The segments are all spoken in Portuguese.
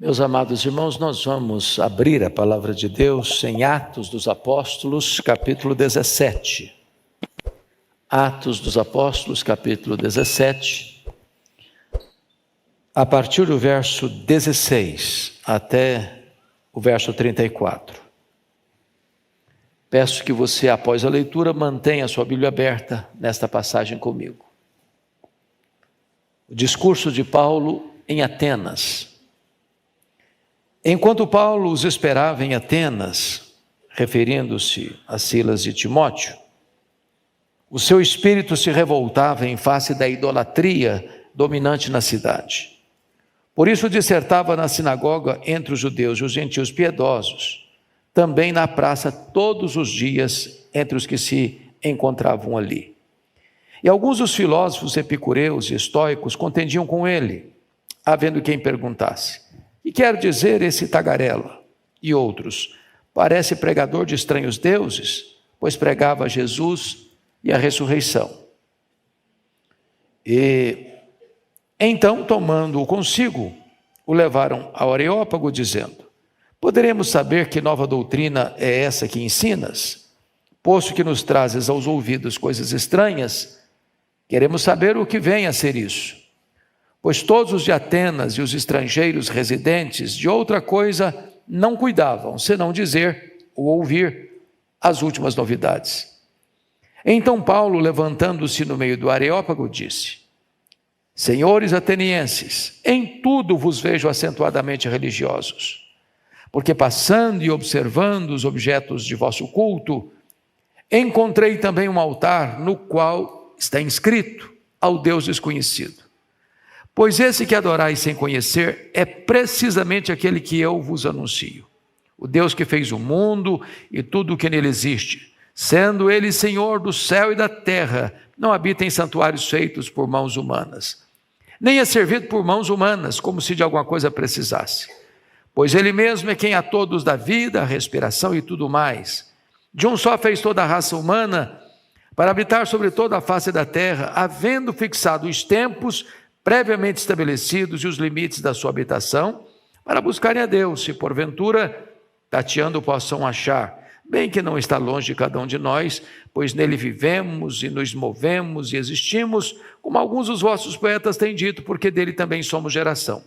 Meus amados irmãos, nós vamos abrir a palavra de Deus em Atos dos Apóstolos, capítulo 17. Atos dos Apóstolos, capítulo 17, a partir do verso 16 até o verso 34. Peço que você, após a leitura, mantenha a sua Bíblia aberta nesta passagem comigo. O discurso de Paulo em Atenas. Enquanto Paulo os esperava em Atenas, referindo-se a Silas e Timóteo, o seu espírito se revoltava em face da idolatria dominante na cidade. Por isso dissertava na sinagoga entre os judeus e os gentios piedosos, também na praça todos os dias entre os que se encontravam ali. E alguns dos filósofos epicureus e estoicos contendiam com ele, havendo quem perguntasse: "Que quer dizer esse tagarela?" E outros: "Parece pregador de estranhos deuses, pois pregava Jesus e a ressurreição." E então, tomando-o consigo, o levaram ao Areópago, dizendo: "Poderemos saber que nova doutrina é essa que ensinas? Posto que nos trazes aos ouvidos coisas estranhas, queremos saber o que vem a ser isso. Pois todos os de Atenas e os estrangeiros residentes de outra coisa não cuidavam, senão dizer ou ouvir as últimas novidades." Então Paulo, levantando-se no meio do Areópago, disse: "Senhores atenienses, em tudo vos vejo acentuadamente religiosos, porque passando e observando os objetos de vosso culto, encontrei também um altar no qual está inscrito ao Deus desconhecido. Pois esse que adorais sem conhecer é precisamente aquele que eu vos anuncio, o Deus que fez o mundo e tudo o que nele existe, sendo ele Senhor do céu e da terra, não habita em santuários feitos por mãos humanas, nem é servido por mãos humanas, como se de alguma coisa precisasse. Pois ele mesmo é quem a todos dá vida, a respiração e tudo mais. De um só fez toda a raça humana, para habitar sobre toda a face da terra, havendo fixado os tempos previamente estabelecidos e os limites da sua habitação, para buscarem a Deus, se porventura, tateando, possam achar, bem que não está longe de cada um de nós, pois nele vivemos e nos movemos e existimos, como alguns dos vossos poetas têm dito, porque dele também somos geração.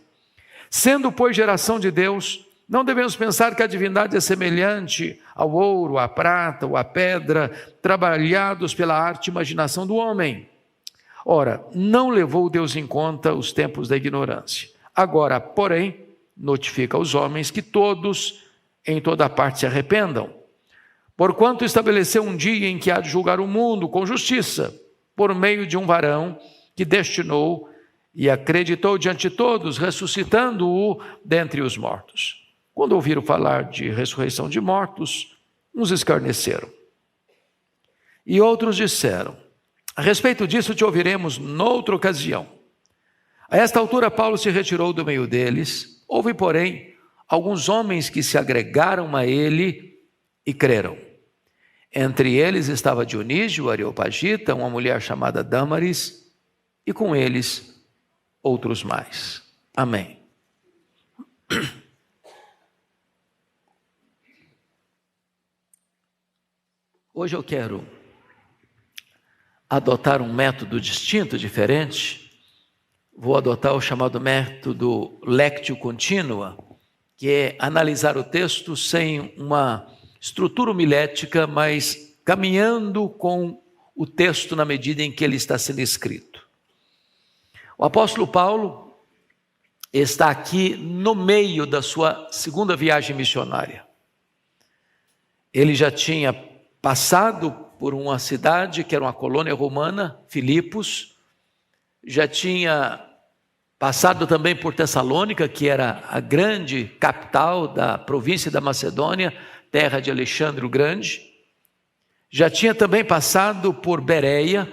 Sendo, pois, geração de Deus, não devemos pensar que a divindade é semelhante ao ouro, à prata ou à pedra, trabalhados pela arte e imaginação do homem. Ora, não levou Deus em conta os tempos da ignorância. Agora, porém, notifica aos homens que todos, em toda parte, se arrependam. Porquanto estabeleceu um dia em que há de julgar o mundo com justiça, por meio de um varão que destinou e acreditou diante de todos, ressuscitando-o dentre os mortos. Quando ouviram falar de ressurreição de mortos, uns escarneceram. E outros disseram: "A respeito disso te ouviremos noutra ocasião." A esta altura Paulo se retirou do meio deles. Houve, porém, alguns homens que se agregaram a ele e creram. Entre eles estava Dionísio, Areopagita, uma mulher chamada Dâmaris, e com eles outros mais. Amém. Hoje eu quero adotar um método distinto, diferente. Vou adotar o chamado método Lectio Continua, que é analisar o texto sem uma estrutura homilética, mas caminhando com o texto na medida em que ele está sendo escrito. O apóstolo Paulo está aqui no meio da sua segunda viagem missionária. Ele já tinha passado por uma cidade que era uma colônia romana, Filipos, já tinha passado também por Tessalônica, que era a grande capital da província da Macedônia, terra de Alexandre o Grande, já tinha também passado por Bereia,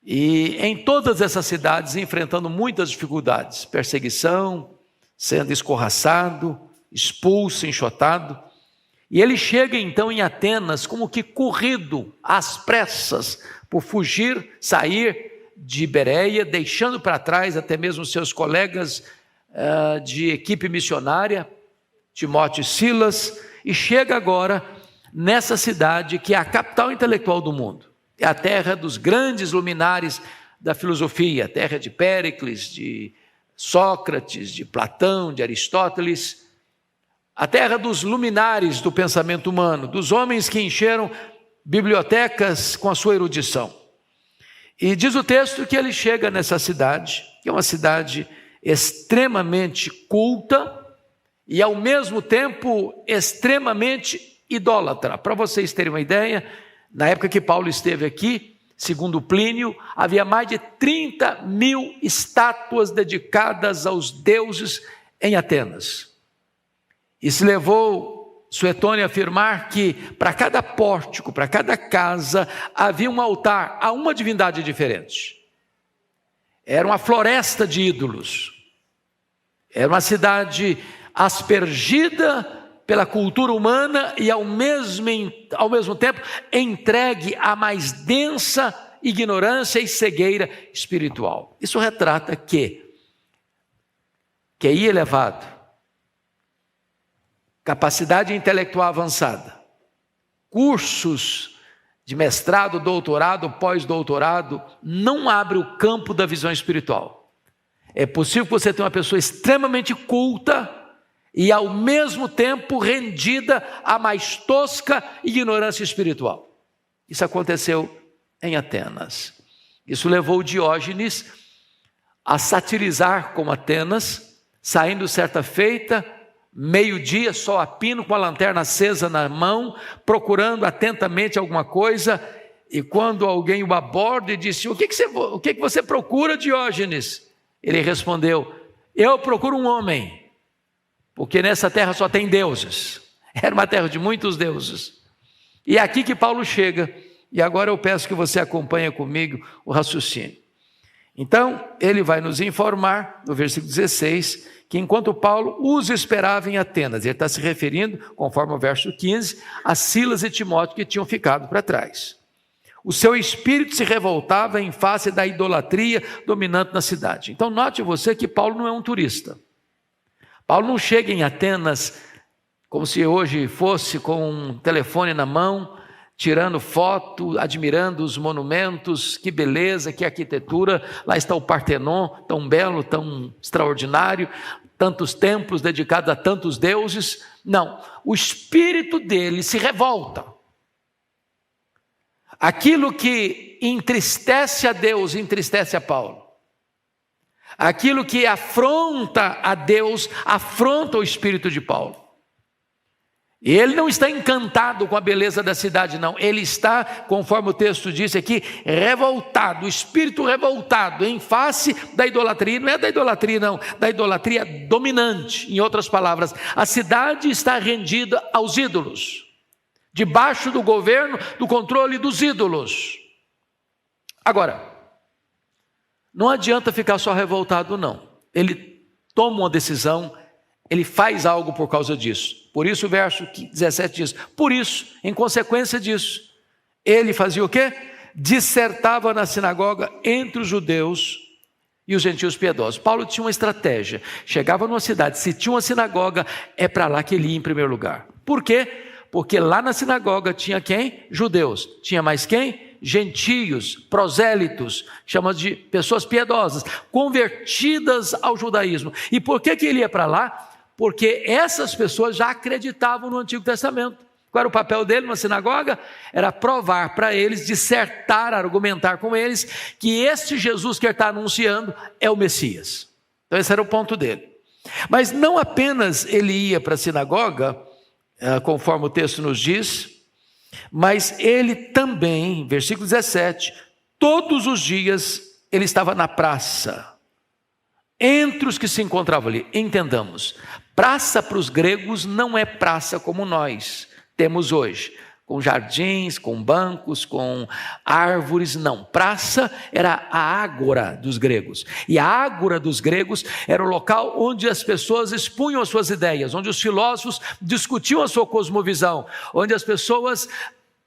e em todas essas cidades enfrentando muitas dificuldades, perseguição, sendo escorraçado, expulso, enxotado. E ele chega então em Atenas como que corrido, às pressas, por fugir, sair de Bereia, deixando para trás até mesmo seus colegas de equipe missionária, Timóteo e Silas, e chega agora nessa cidade que é a capital intelectual do mundo. É a terra dos grandes luminares da filosofia, a terra de Péricles, de Sócrates, de Platão, de Aristóteles, a terra dos luminares do pensamento humano, dos homens que encheram bibliotecas com a sua erudição. E diz o texto que ele chega nessa cidade, que é uma cidade extremamente culta e ao mesmo tempo extremamente idólatra. Para vocês terem uma ideia, na época que Paulo esteve aqui, segundo Plínio, havia mais de 30.000 estátuas dedicadas aos deuses em Atenas. Isso levou Suetônio a afirmar que para cada pórtico, para cada casa, havia um altar a uma divindade diferente. Era uma floresta de ídolos. Era uma cidade aspergida pela cultura humana e ao mesmo tempo entregue à mais densa ignorância e cegueira espiritual. Isso retrata que QI elevado, capacidade intelectual avançada, cursos de mestrado, doutorado, pós-doutorado, não abre o campo da visão espiritual. É possível que você tenha uma pessoa extremamente culta e ao mesmo tempo rendida à mais tosca ignorância espiritual. Isso aconteceu em Atenas. Isso levou Diógenes a satirizar com Atenas, saindo certa feita, meio-dia, sol a pino, com a lanterna acesa na mão, procurando atentamente alguma coisa, e quando alguém o aborda e disse: o que você procura, Diógenes? Ele respondeu: eu procuro um homem, porque nessa terra só tem deuses. Era uma terra de muitos deuses. E é aqui que Paulo chega, e agora eu peço que você acompanhe comigo o raciocínio. Então, ele vai nos informar, no versículo 16, que enquanto Paulo os esperava em Atenas, ele está se referindo, conforme o verso 15, a Silas e Timóteo que tinham ficado para trás. O seu espírito se revoltava em face da idolatria dominante na cidade. Então, note você que Paulo não é um turista. Paulo não chega em Atenas como se hoje fosse com um telefone na mão, tirando foto, admirando os monumentos, que beleza, que arquitetura, lá está o Partenon, tão belo, tão extraordinário, tantos templos dedicados a tantos deuses. Não, o espírito dele se revolta. Aquilo que entristece a Deus, entristece a Paulo. Aquilo que afronta a Deus, afronta o espírito de Paulo. E ele não está encantado com a beleza da cidade, não. Ele está, conforme o texto diz aqui, revoltado, o espírito revoltado em face da idolatria. Não é da idolatria, não, da idolatria dominante. Em outras palavras, a cidade está rendida aos ídolos, debaixo do governo, do controle dos ídolos. Agora, não adianta ficar só revoltado, não. Ele toma uma decisão, ele faz algo por causa disso. Por isso o verso 17 diz: por isso, em consequência disso, ele fazia o quê? Dissertava na sinagoga entre os judeus e os gentios piedosos. Paulo tinha uma estratégia. Chegava numa cidade, se tinha uma sinagoga, é para lá que ele ia em primeiro lugar. Por quê? Porque lá na sinagoga tinha quem? Judeus. Tinha mais quem? Gentios, prosélitos, chama de pessoas piedosas, convertidas ao judaísmo. E por que ele ia para lá? Porque essas pessoas já acreditavam no Antigo Testamento. Qual era o papel dele na sinagoga? Era provar para eles, dissertar, argumentar com eles, que este Jesus que ele está anunciando é o Messias. Então esse era o ponto dele. Mas não apenas ele ia para a sinagoga, conforme o texto nos diz, mas ele também, versículo 17, todos os dias ele estava na praça, entre os que se encontravam ali. Entendamos, praça para os gregos não é praça como nós temos hoje, com jardins, com bancos, com árvores, não. Praça era a ágora dos gregos, e a ágora dos gregos era o local onde as pessoas expunham as suas ideias, onde os filósofos discutiam a sua cosmovisão, onde as pessoas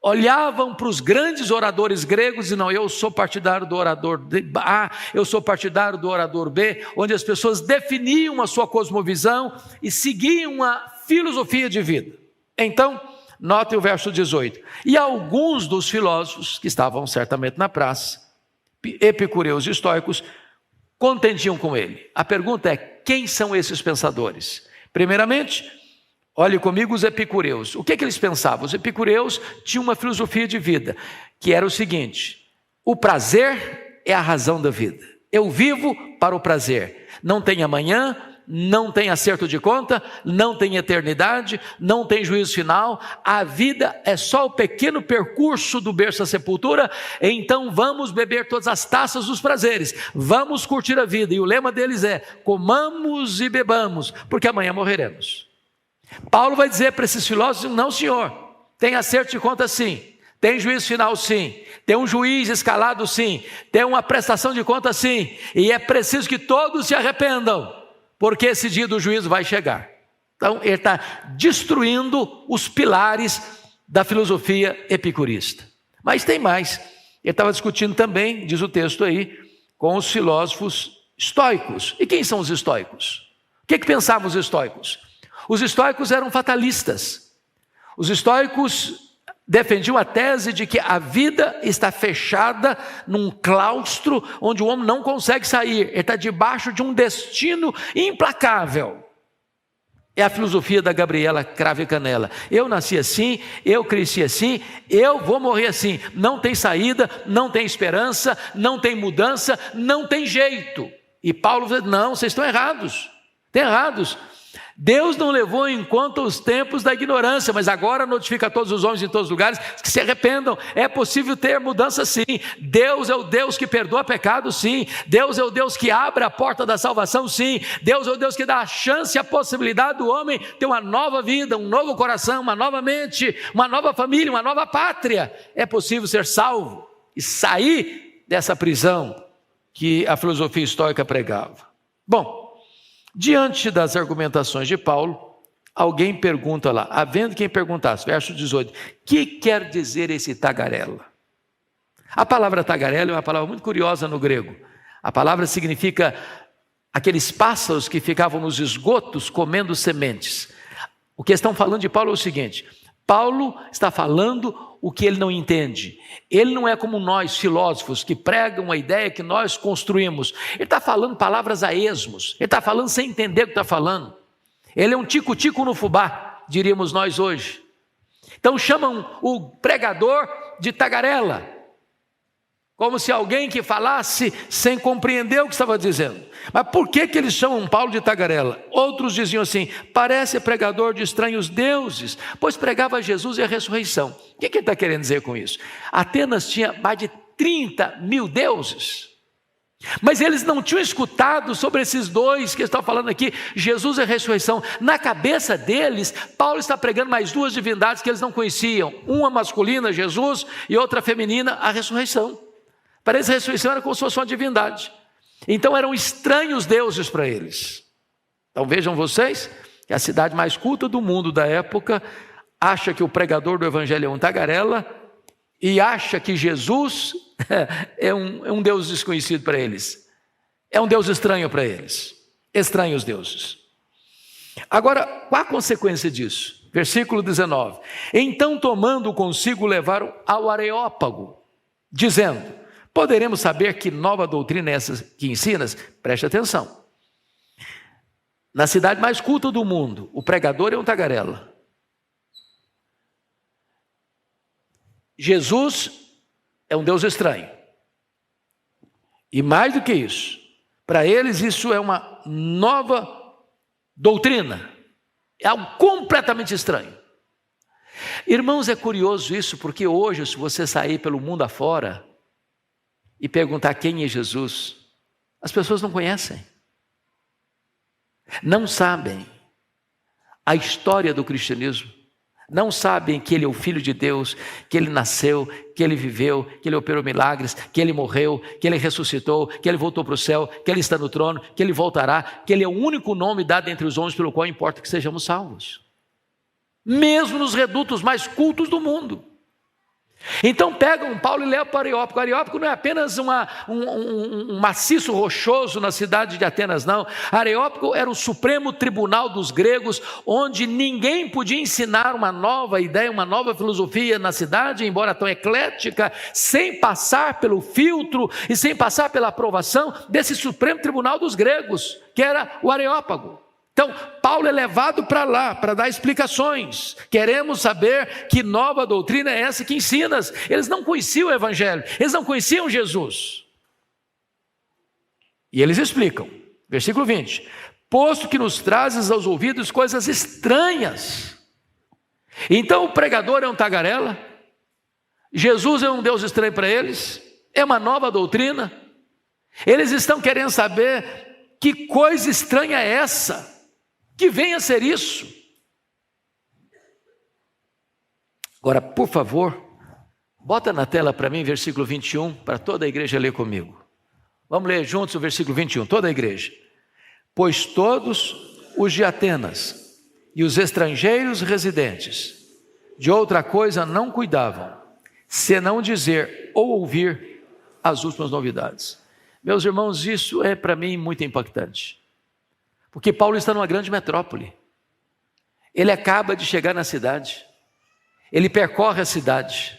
olhavam para os grandes oradores gregos e não, eu sou partidário do orador A, eu sou partidário do orador B, onde as pessoas definiam a sua cosmovisão e seguiam uma filosofia de vida. Então, notem o verso 18. E alguns dos filósofos, que estavam certamente na praça, epicureus e estoicos, contendiam com ele. A pergunta é, quem são esses pensadores? Primeiramente, olhe comigo os epicureus. O que eles pensavam? Os epicureus tinham uma filosofia de vida, que era o seguinte: o prazer é a razão da vida. Eu vivo para o prazer. Não tem amanhã, não tem acerto de conta, não tem eternidade, não tem juízo final. A vida é só o pequeno percurso do berço à sepultura. Então vamos beber todas as taças dos prazeres, vamos curtir a vida. E o lema deles é: comamos e bebamos, porque amanhã morreremos. Paulo vai dizer para esses filósofos: não, senhor, tem acerto de conta sim, tem juízo final sim, tem um juiz escalado sim, tem uma prestação de conta sim, e é preciso que todos se arrependam, porque esse dia do juízo vai chegar. Então ele está destruindo os pilares da filosofia epicurista. Mas tem mais, ele estava discutindo também, diz o texto aí, com os filósofos estoicos. E quem são os estoicos? O que pensavam os estoicos? Os estoicos eram fatalistas. Os estoicos defendiam a tese de que a vida está fechada num claustro onde o homem não consegue sair. Ele está debaixo de um destino implacável. É a filosofia da Gabriela Cravo e Canela. Eu nasci assim, eu cresci assim, eu vou morrer assim. Não tem saída, não tem esperança, não tem mudança, não tem jeito. E Paulo diz: não, vocês estão errados. Estão errados. Deus não levou em conta os tempos da ignorância, mas agora notifica a todos os homens em todos os lugares que se arrependam. É possível ter mudança sim. Deus é o Deus que perdoa pecado sim. Deus é o Deus que abre a porta da salvação sim. Deus é o Deus que dá a chance e a possibilidade do homem ter uma nova vida, um novo coração, uma nova mente, uma nova família, uma nova pátria. É possível ser salvo e sair dessa prisão que a filosofia estoica pregava. Bom, diante das argumentações de Paulo, alguém pergunta lá, havendo quem perguntasse, verso 18, que quer dizer esse tagarela? A palavra tagarela é uma palavra muito curiosa no grego. A palavra significa aqueles pássaros que ficavam nos esgotos comendo sementes. O que estão falando de Paulo é o seguinte: Paulo está falando o que ele não entende. Ele não é como nós, filósofos, que pregam a ideia que nós construímos. Ele está falando palavras a esmos. Ele está falando sem entender o que está falando. Ele é um tico-tico no fubá, diríamos nós hoje. Então chamam o pregador de tagarela, como se alguém que falasse sem compreender o que estava dizendo. Mas por que eles chamam Paulo de tagarela? Outros diziam assim: parece pregador de estranhos deuses, pois pregava Jesus e a ressurreição. O que ele está querendo dizer com isso? Atenas tinha mais de 30 mil deuses, mas eles não tinham escutado sobre esses dois que estão falando aqui, Jesus e a ressurreição. Na cabeça deles, Paulo está pregando mais duas divindades que eles não conheciam, uma masculina, Jesus, e outra feminina, a ressurreição. Para eles a ressurreição era como se fosse uma divindade. Então eram estranhos deuses para eles. Então vejam vocês, que a cidade mais culta do mundo da época acha que o pregador do evangelho é um tagarela e acha que Jesus é um Deus desconhecido para eles. É um Deus estranho para eles. Estranhos deuses. Agora, qual a consequência disso? Versículo 19. Então tomando consigo levaram ao Areópago, dizendo: poderemos saber que nova doutrina é essa que ensinas? Preste atenção. Na cidade mais culta do mundo, o pregador é um tagarela. Jesus é um Deus estranho. E mais do que isso, para eles isso é uma nova doutrina. É algo completamente estranho. Irmãos, é curioso isso, porque hoje, se você sair pelo mundo afora e perguntar quem é Jesus, as pessoas não conhecem, não sabem a história do cristianismo, não sabem que ele é o Filho de Deus, que ele nasceu, que ele viveu, que ele operou milagres, que ele morreu, que ele ressuscitou, que ele voltou para o céu, que ele está no trono, que ele voltará, que ele é o único nome dado entre os homens pelo qual importa que sejamos salvos. Mesmo nos redutos mais cultos do mundo. Então pegam Paulo e levam para o Areópago. O Areópago não é apenas um maciço rochoso na cidade de Atenas, não. Areópago era o supremo tribunal dos gregos, onde ninguém podia ensinar uma nova ideia, uma nova filosofia na cidade, embora tão eclética, sem passar pelo filtro e sem passar pela aprovação desse supremo tribunal dos gregos, que era o Areópago. Então, Paulo é levado para lá para dar explicações. Queremos saber que nova doutrina é essa que ensinas. Eles não conheciam o Evangelho, eles não conheciam Jesus. E eles explicam, versículo 20: posto que nos trazes aos ouvidos coisas estranhas. Então o pregador é um tagarela, Jesus é um Deus estranho para eles, é uma nova doutrina. Eles estão querendo saber que coisa estranha é essa, que venha a ser isso. Agora, por favor, bota na tela para mim versículo 21, para toda a igreja ler comigo. Vamos ler juntos o versículo 21, toda a igreja. Pois todos os de Atenas e os estrangeiros residentes de outra coisa não cuidavam, senão dizer ou ouvir as últimas novidades. Meus irmãos, isso é para mim muito impactante. Porque Paulo está numa grande metrópole. Ele acaba de chegar na cidade. Ele percorre a cidade.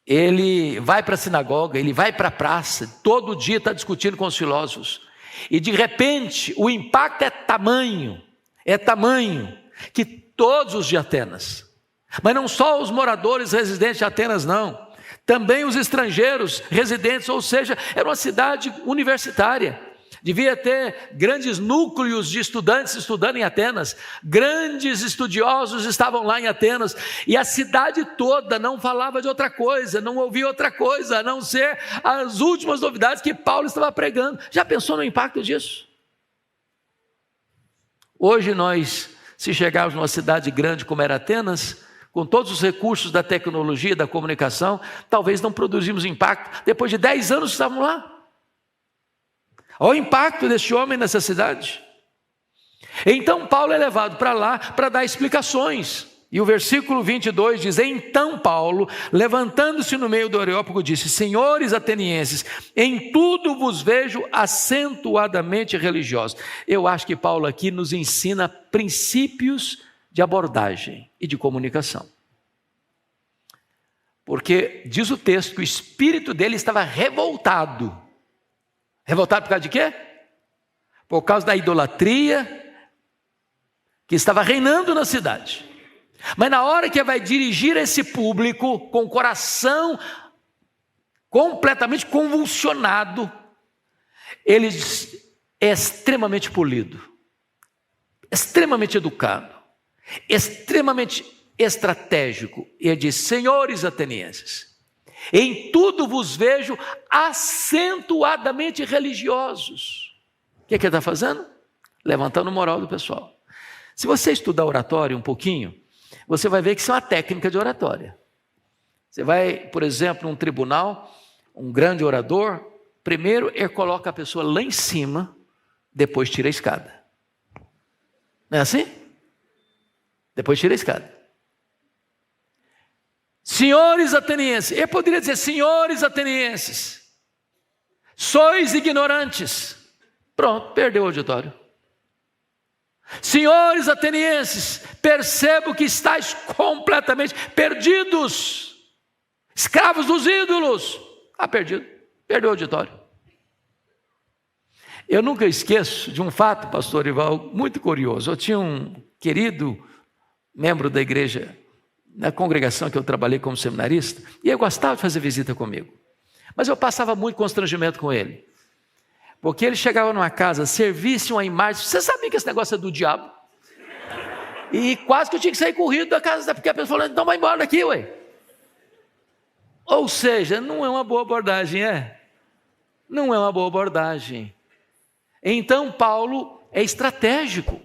Ele vai para a sinagoga, ele vai para a praça. Todo dia está discutindo com os filósofos. E de repente, o impacto é tamanho que todos os de Atenas, mas não só os moradores residentes de Atenas, não. Também os estrangeiros residentes, ou seja, era uma cidade universitária. Devia ter grandes núcleos de estudantes estudando em Atenas, grandes estudiosos estavam lá em Atenas, e a cidade toda não falava de outra coisa, não ouvia outra coisa, a não ser as últimas novidades que Paulo estava pregando. Já pensou no impacto disso? Hoje nós, se chegarmos numa cidade grande como era Atenas, com todos os recursos da tecnologia, da comunicação, talvez não produzimos impacto. Depois de 10 anos estávamos lá. Olha o impacto deste homem nessa cidade. Então Paulo é levado para lá para dar explicações. E o versículo 22 diz: então Paulo, levantando-se no meio do Areópago, disse: senhores atenienses, em tudo vos vejo acentuadamente religiosos. Eu acho que Paulo aqui nos ensina princípios de abordagem e de comunicação. Porque diz o texto que o espírito dele estava revoltado. Revoltado por causa de quê? Por causa da idolatria que estava reinando na cidade. Mas na hora que vai dirigir esse público com o coração completamente convulsionado, ele é extremamente polido, extremamente educado, extremamente estratégico. E ele diz: senhores atenienses, em tudo vos vejo acentuadamente religiosos. O que ele está fazendo? Levantando o moral do pessoal. Se você estudar oratória um pouquinho, você vai ver que isso é uma técnica de oratória. Você vai, por exemplo, num tribunal, um grande orador, primeiro ele coloca a pessoa lá em cima, depois tira a escada. Não é assim? Depois tira a escada. Senhores atenienses, eu poderia dizer: senhores atenienses, sois ignorantes. Pronto, perdeu o auditório. Senhores atenienses, percebo que estáis completamente perdidos, escravos dos ídolos. Perdido, perdeu o auditório. Eu nunca esqueço de um fato, pastor Ival, muito curioso. Eu tinha um querido membro da igreja, na congregação que eu trabalhei como seminarista, e ele gostava de fazer visita comigo. Mas eu passava muito constrangimento com ele. Porque ele chegava numa casa, servisse uma imagem. Você sabia que esse negócio é do diabo? E quase que eu tinha que sair corrido da casa, porque a pessoa falou: então vai embora daqui, ué. Ou seja, não é uma boa abordagem, é? Não é uma boa abordagem. Então Paulo é estratégico.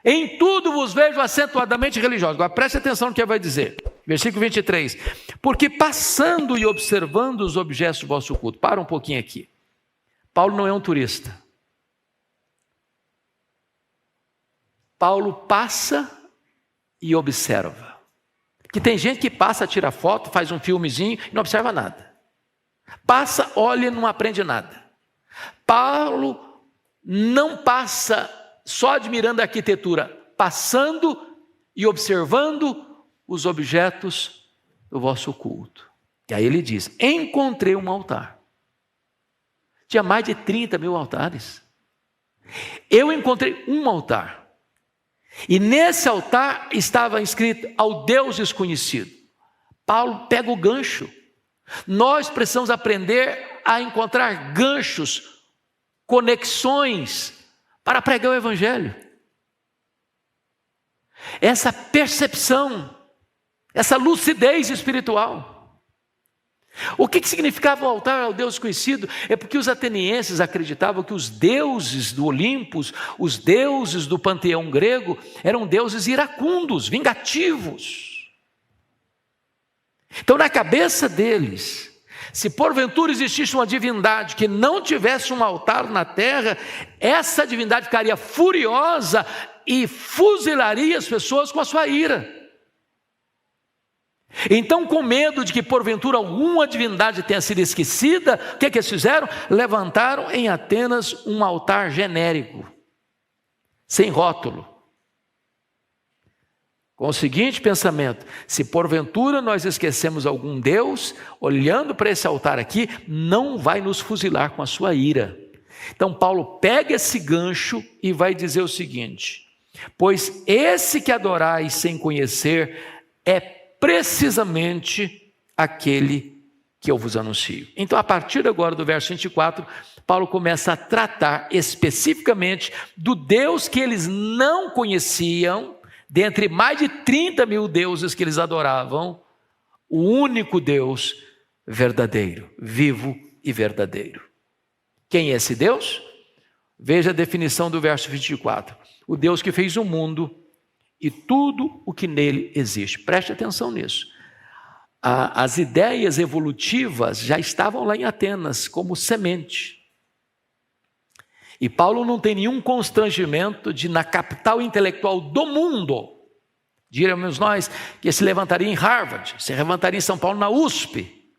Em tudo vos vejo acentuadamente religiosos. Agora preste atenção no que ele vai dizer. Versículo 23. Porque passando e observando os objetos do vosso culto. Para um pouquinho aqui. Paulo não é um turista. Paulo passa e observa. Que tem gente que passa, tira foto, faz um filmezinho e não observa nada. Passa, olha e não aprende nada. Paulo não passa só admirando a arquitetura, passando e observando os objetos do vosso culto. E aí ele diz: encontrei um altar. Tinha mais de 30 mil altares. Eu encontrei um altar. E nesse altar estava escrito: ao Deus desconhecido. Paulo pega o gancho. Nós precisamos aprender a encontrar ganchos, conexões para pregar o Evangelho. Essa percepção, essa lucidez espiritual. O que significava o altar ao Deus desconhecido? É porque os atenienses acreditavam que os deuses do Olimpo, os deuses do panteão grego, eram deuses iracundos, vingativos. Então, na cabeça deles, se porventura existisse uma divindade que não tivesse um altar na terra, essa divindade ficaria furiosa e fuzilaria as pessoas com a sua ira. Então, com medo de que porventura alguma divindade tenha sido esquecida, o que eles fizeram? Levantaram em Atenas um altar genérico, sem rótulo, com o seguinte pensamento: se porventura nós esquecemos algum Deus, olhando para esse altar aqui, não vai nos fuzilar com a sua ira. Então Paulo pega esse gancho e vai dizer o seguinte: pois esse que adorais sem conhecer é precisamente aquele que eu vos anuncio. Então, a partir agora do verso 24, Paulo começa a tratar especificamente do Deus que eles não conheciam, dentre mais de 30 mil deuses que eles adoravam, o único Deus verdadeiro, vivo e verdadeiro. Quem é esse Deus? Veja a definição do verso 24. O Deus que fez o mundo e tudo o que nele existe. Preste atenção nisso. As ideias evolutivas já estavam lá em Atenas como semente. E Paulo não tem nenhum constrangimento de, na capital intelectual do mundo, diríamos nós, que se levantaria em Harvard, se levantaria em São Paulo na USP,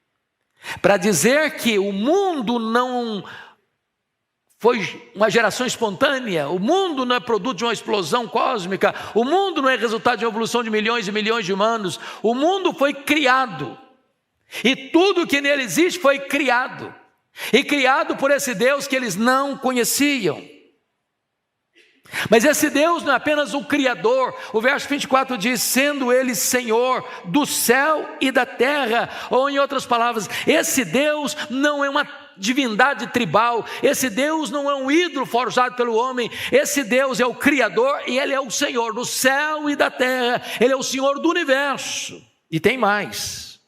para dizer que o mundo não foi uma geração espontânea, o mundo não é produto de uma explosão cósmica, o mundo não é resultado de uma evolução de milhões e milhões de humanos, o mundo foi criado, e tudo que nele existe foi criado, e criado por esse Deus que eles não conheciam. Mas esse Deus não é apenas o Criador. O verso 24 diz: sendo Ele Senhor do céu e da terra. Ou em outras palavras, esse Deus não é uma divindade tribal, esse Deus não é um ídolo forjado pelo homem, esse Deus é o Criador e Ele é o Senhor do céu e da terra, Ele é o Senhor do universo. E tem mais: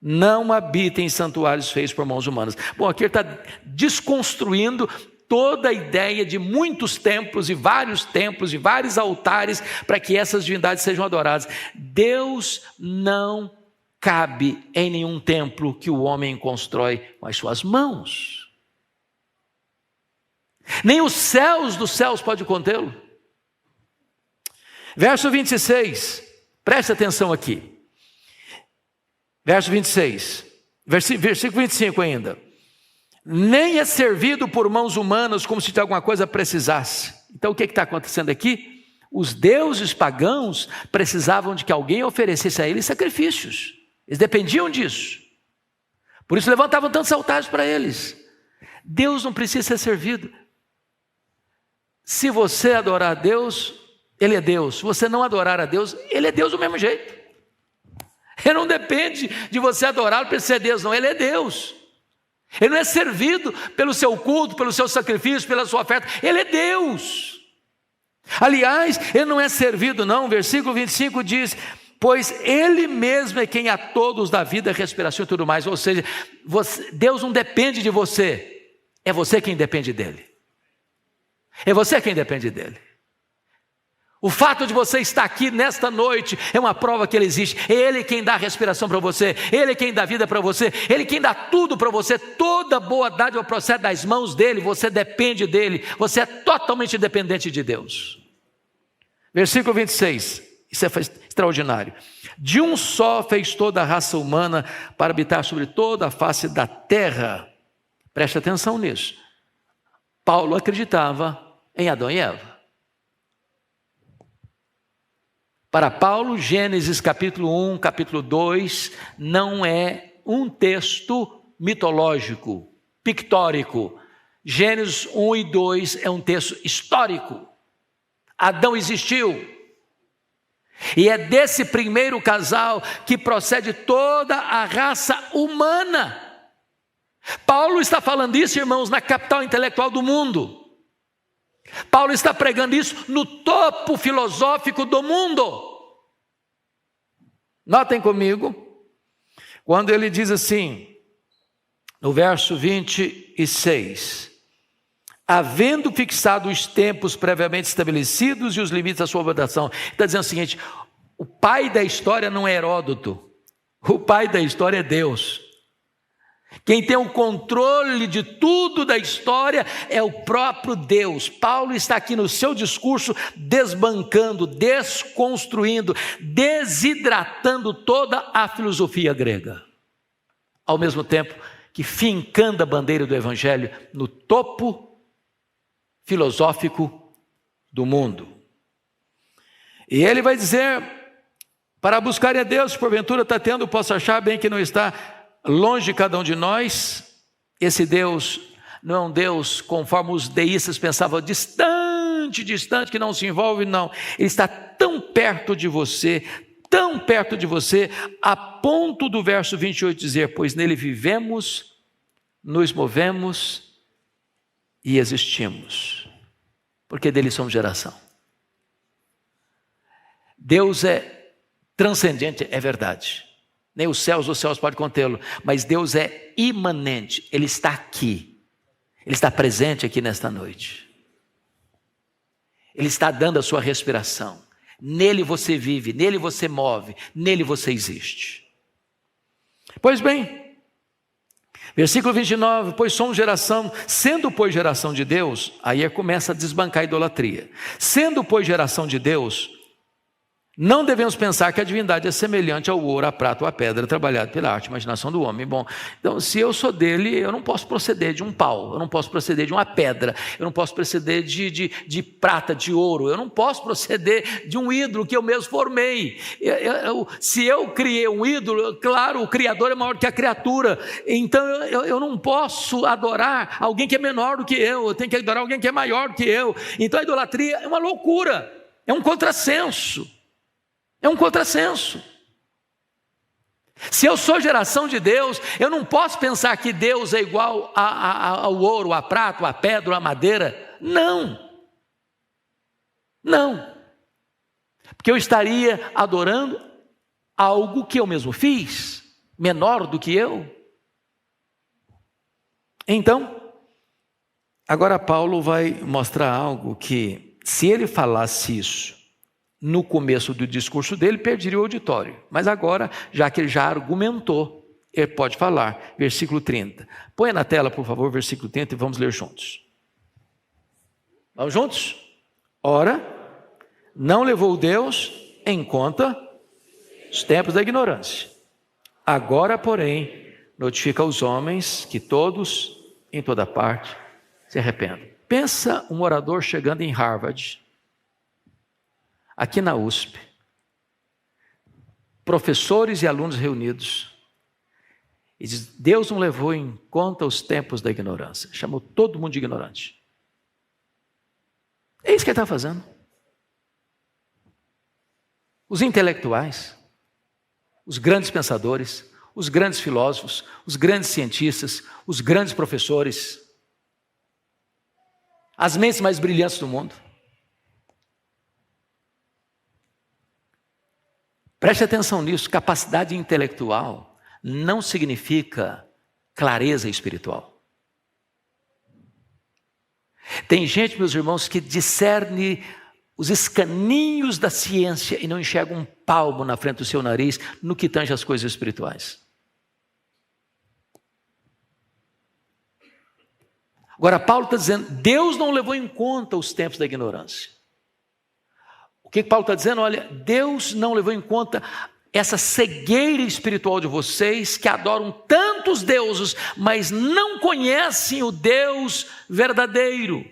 não habita em santuários feitos por mãos humanas. Bom, aqui ele está desconstruindo toda a ideia de muitos templos e vários altares para que essas divindades sejam adoradas. Deus não cabe em nenhum templo que o homem constrói com as suas mãos. Nem os céus dos céus pode contê-lo. Verso 26, preste atenção aqui. Verso 26, versículo 25 ainda. Nem é servido por mãos humanas como se de alguma coisa precisasse. Então o que está acontecendo aqui? Os deuses pagãos precisavam de que alguém oferecesse a eles sacrifícios. Eles dependiam disso. Por isso levantavam tantos altares para eles. Deus não precisa ser servido. Se você adorar a Deus, Ele é Deus. Se você não adorar a Deus, Ele é Deus do mesmo jeito. Ele não depende de você adorá-lo para ser Deus, não. Ele é Deus. Ele não é servido pelo seu culto, pelo seu sacrifício, pela sua oferta. Ele é Deus. Aliás, Ele não é servido não. Versículo 25 diz: pois Ele mesmo é quem a todos dá vida, respiração e tudo mais. Ou seja, Deus não depende de você. É você quem depende dEle. É você quem depende dEle. O fato de você estar aqui nesta noite é uma prova que Ele existe. É Ele quem dá a respiração para você, Ele quem dá vida para você, Ele quem dá tudo para você. Toda boa dádiva procede das mãos dEle, você depende dEle, você é totalmente dependente de Deus. Versículo 26, Isso é extraordinário. De um só fez toda a raça humana para habitar sobre toda a face da terra. Preste atenção nisso. Paulo acreditava em Adão e Eva. Para Paulo, Gênesis capítulo 1, capítulo 2, não é um texto mitológico, pictórico. Gênesis 1 e 2 é um texto histórico. Adão existiu. E é desse primeiro casal que procede toda a raça humana. Paulo está falando isso, irmãos, na capital intelectual do mundo. Paulo está pregando isso no topo filosófico do mundo. Notem comigo, quando ele diz assim, no verso 26, havendo fixado os tempos previamente estabelecidos e os limites da sua votação. Está dizendo o seguinte, o pai da história não é Heródoto, o pai da história é Deus. Quem tem o controle de tudo da história é o próprio Deus. Paulo está aqui no seu discurso desbancando, desconstruindo, desidratando toda a filosofia grega. Ao mesmo tempo que fincando a bandeira do Evangelho no topo filosófico do mundo. E ele vai dizer, para buscar a Deus, porventura está tendo, posso achar bem que não está longe de cada um de nós. Esse Deus não é um Deus conforme os deístas pensavam, distante, que não se envolve, não. Ele está tão perto de você, a ponto do verso 28 dizer, pois nele vivemos, nos movemos e existimos, porque dele somos geração. Deus é transcendente, é verdade. Nem os céus podem contê-lo, mas Deus é imanente, Ele está aqui, Ele está presente aqui nesta noite. Ele está dando a sua respiração, nele você vive, nele você move, nele você existe. Pois bem, versículo 29, pois somos geração, sendo pois geração de Deus, aí começa a desbancar a idolatria. Sendo pois geração de Deus, não devemos pensar que a divindade é semelhante ao ouro, à prata ou à pedra, trabalhado pela arte e imaginação do homem. Bom, então se eu sou dele, eu não posso proceder de um pau, eu não posso proceder de uma pedra, eu não posso proceder de prata, de ouro, eu não posso proceder de um ídolo que eu mesmo formei. Se eu criei um ídolo, claro, o Criador é maior que a criatura, então eu não posso adorar alguém que é menor do que eu tenho que adorar alguém que é maior do que eu. Então a idolatria é uma loucura, é um contrassenso. É um contrassenso. Se eu sou geração de Deus, eu não posso pensar que Deus é igual ao ouro, à prata, à pedra, à madeira. Não. Porque eu estaria adorando algo que eu mesmo fiz, menor do que eu. Então, agora Paulo vai mostrar algo que, se ele falasse isso no começo do discurso dele, perderia o auditório. Mas agora, já que ele já argumentou, ele pode falar. Versículo 30. Põe na tela, por favor, versículo 30 e vamos ler juntos. Vamos juntos? Ora, não levou Deus em conta os tempos da ignorância. Agora, porém, notifica aos homens que todos, em toda parte, se arrependam. Pensa um orador chegando em Harvard, aqui na USP, professores e alunos reunidos, e diz, Deus não levou em conta os tempos da ignorância, chamou todo mundo de ignorante. É isso que ele está fazendo. Os intelectuais, os grandes pensadores, os grandes filósofos, os grandes cientistas, os grandes professores, as mentes mais brilhantes do mundo, preste atenção nisso, capacidade intelectual não significa clareza espiritual. Tem gente, meus irmãos, que discerne os escaninhos da ciência e não enxerga um palmo na frente do seu nariz no que tange as coisas espirituais. Agora Paulo está dizendo, Deus não levou em conta os tempos da ignorância. O que Paulo está dizendo? Olha, Deus não levou em conta essa cegueira espiritual de vocês, que adoram tantos deuses, mas não conhecem o Deus verdadeiro.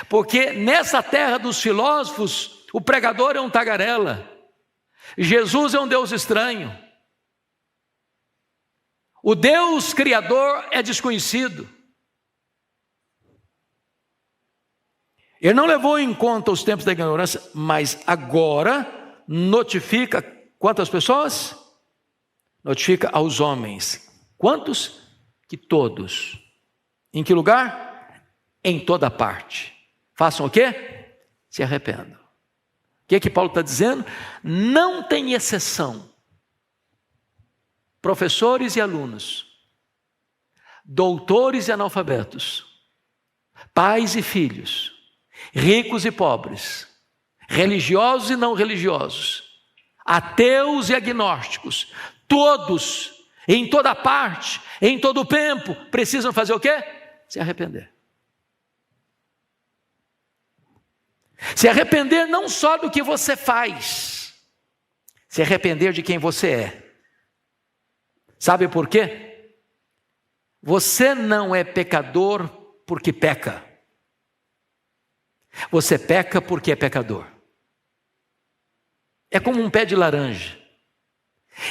Porque nessa terra dos filósofos, o pregador é um tagarela, Jesus é um Deus estranho, o Deus criador é desconhecido. Ele não levou em conta os tempos da ignorância, mas agora notifica quantas pessoas? Notifica aos homens. Quantos? Que todos. Em que lugar? Em toda parte. Façam o quê? Se arrependam. O que Paulo está dizendo? Não tem exceção. Professores e alunos, doutores e analfabetos, pais e filhos, ricos e pobres, religiosos e não religiosos, ateus e agnósticos, todos, em toda parte, em todo o tempo, precisam fazer o quê? Se arrepender. Se arrepender não só do que você faz, se arrepender de quem você é. Sabe por quê? Você não é pecador porque peca. Você peca porque é pecador. É como um pé de laranja.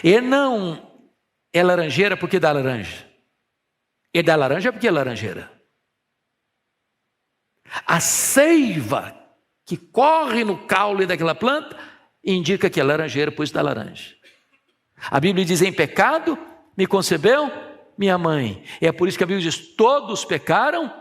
Ele não é laranjeira porque dá laranja. Ele dá laranja porque é laranjeira. A seiva que corre no caule daquela planta indica que é laranjeira, pois dá laranja. A Bíblia diz: em pecado me concebeu minha mãe. E é por isso que a Bíblia diz: todos pecaram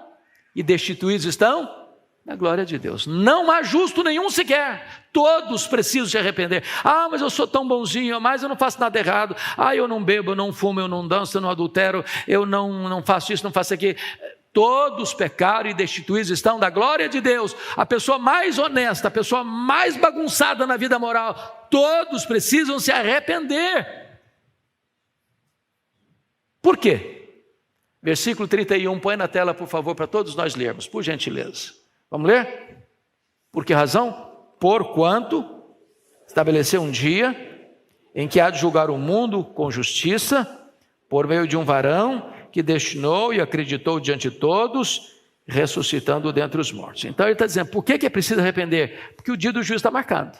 e destituídos estão da glória de Deus. Não há justo nenhum sequer. Todos precisam se arrepender. Ah, mas eu sou tão bonzinho, mas eu não faço nada errado. Ah, eu não bebo, eu não fumo, eu não danço, eu não adultero, eu não faço isso, não faço aquilo. Todos pecaram e destituídos estão da glória de Deus. A pessoa mais honesta, a pessoa mais bagunçada na vida moral, todos precisam se arrepender. Por quê? Versículo 31, põe na tela, por favor, para todos nós lermos, por gentileza. Vamos ler? Por que razão? Porquanto estabeleceu um dia em que há de julgar o mundo com justiça, por meio de um varão que destinou e acreditou diante de todos, ressuscitando dentre os mortos. Então ele está dizendo, por que é preciso arrepender? Porque o dia do juízo está marcado.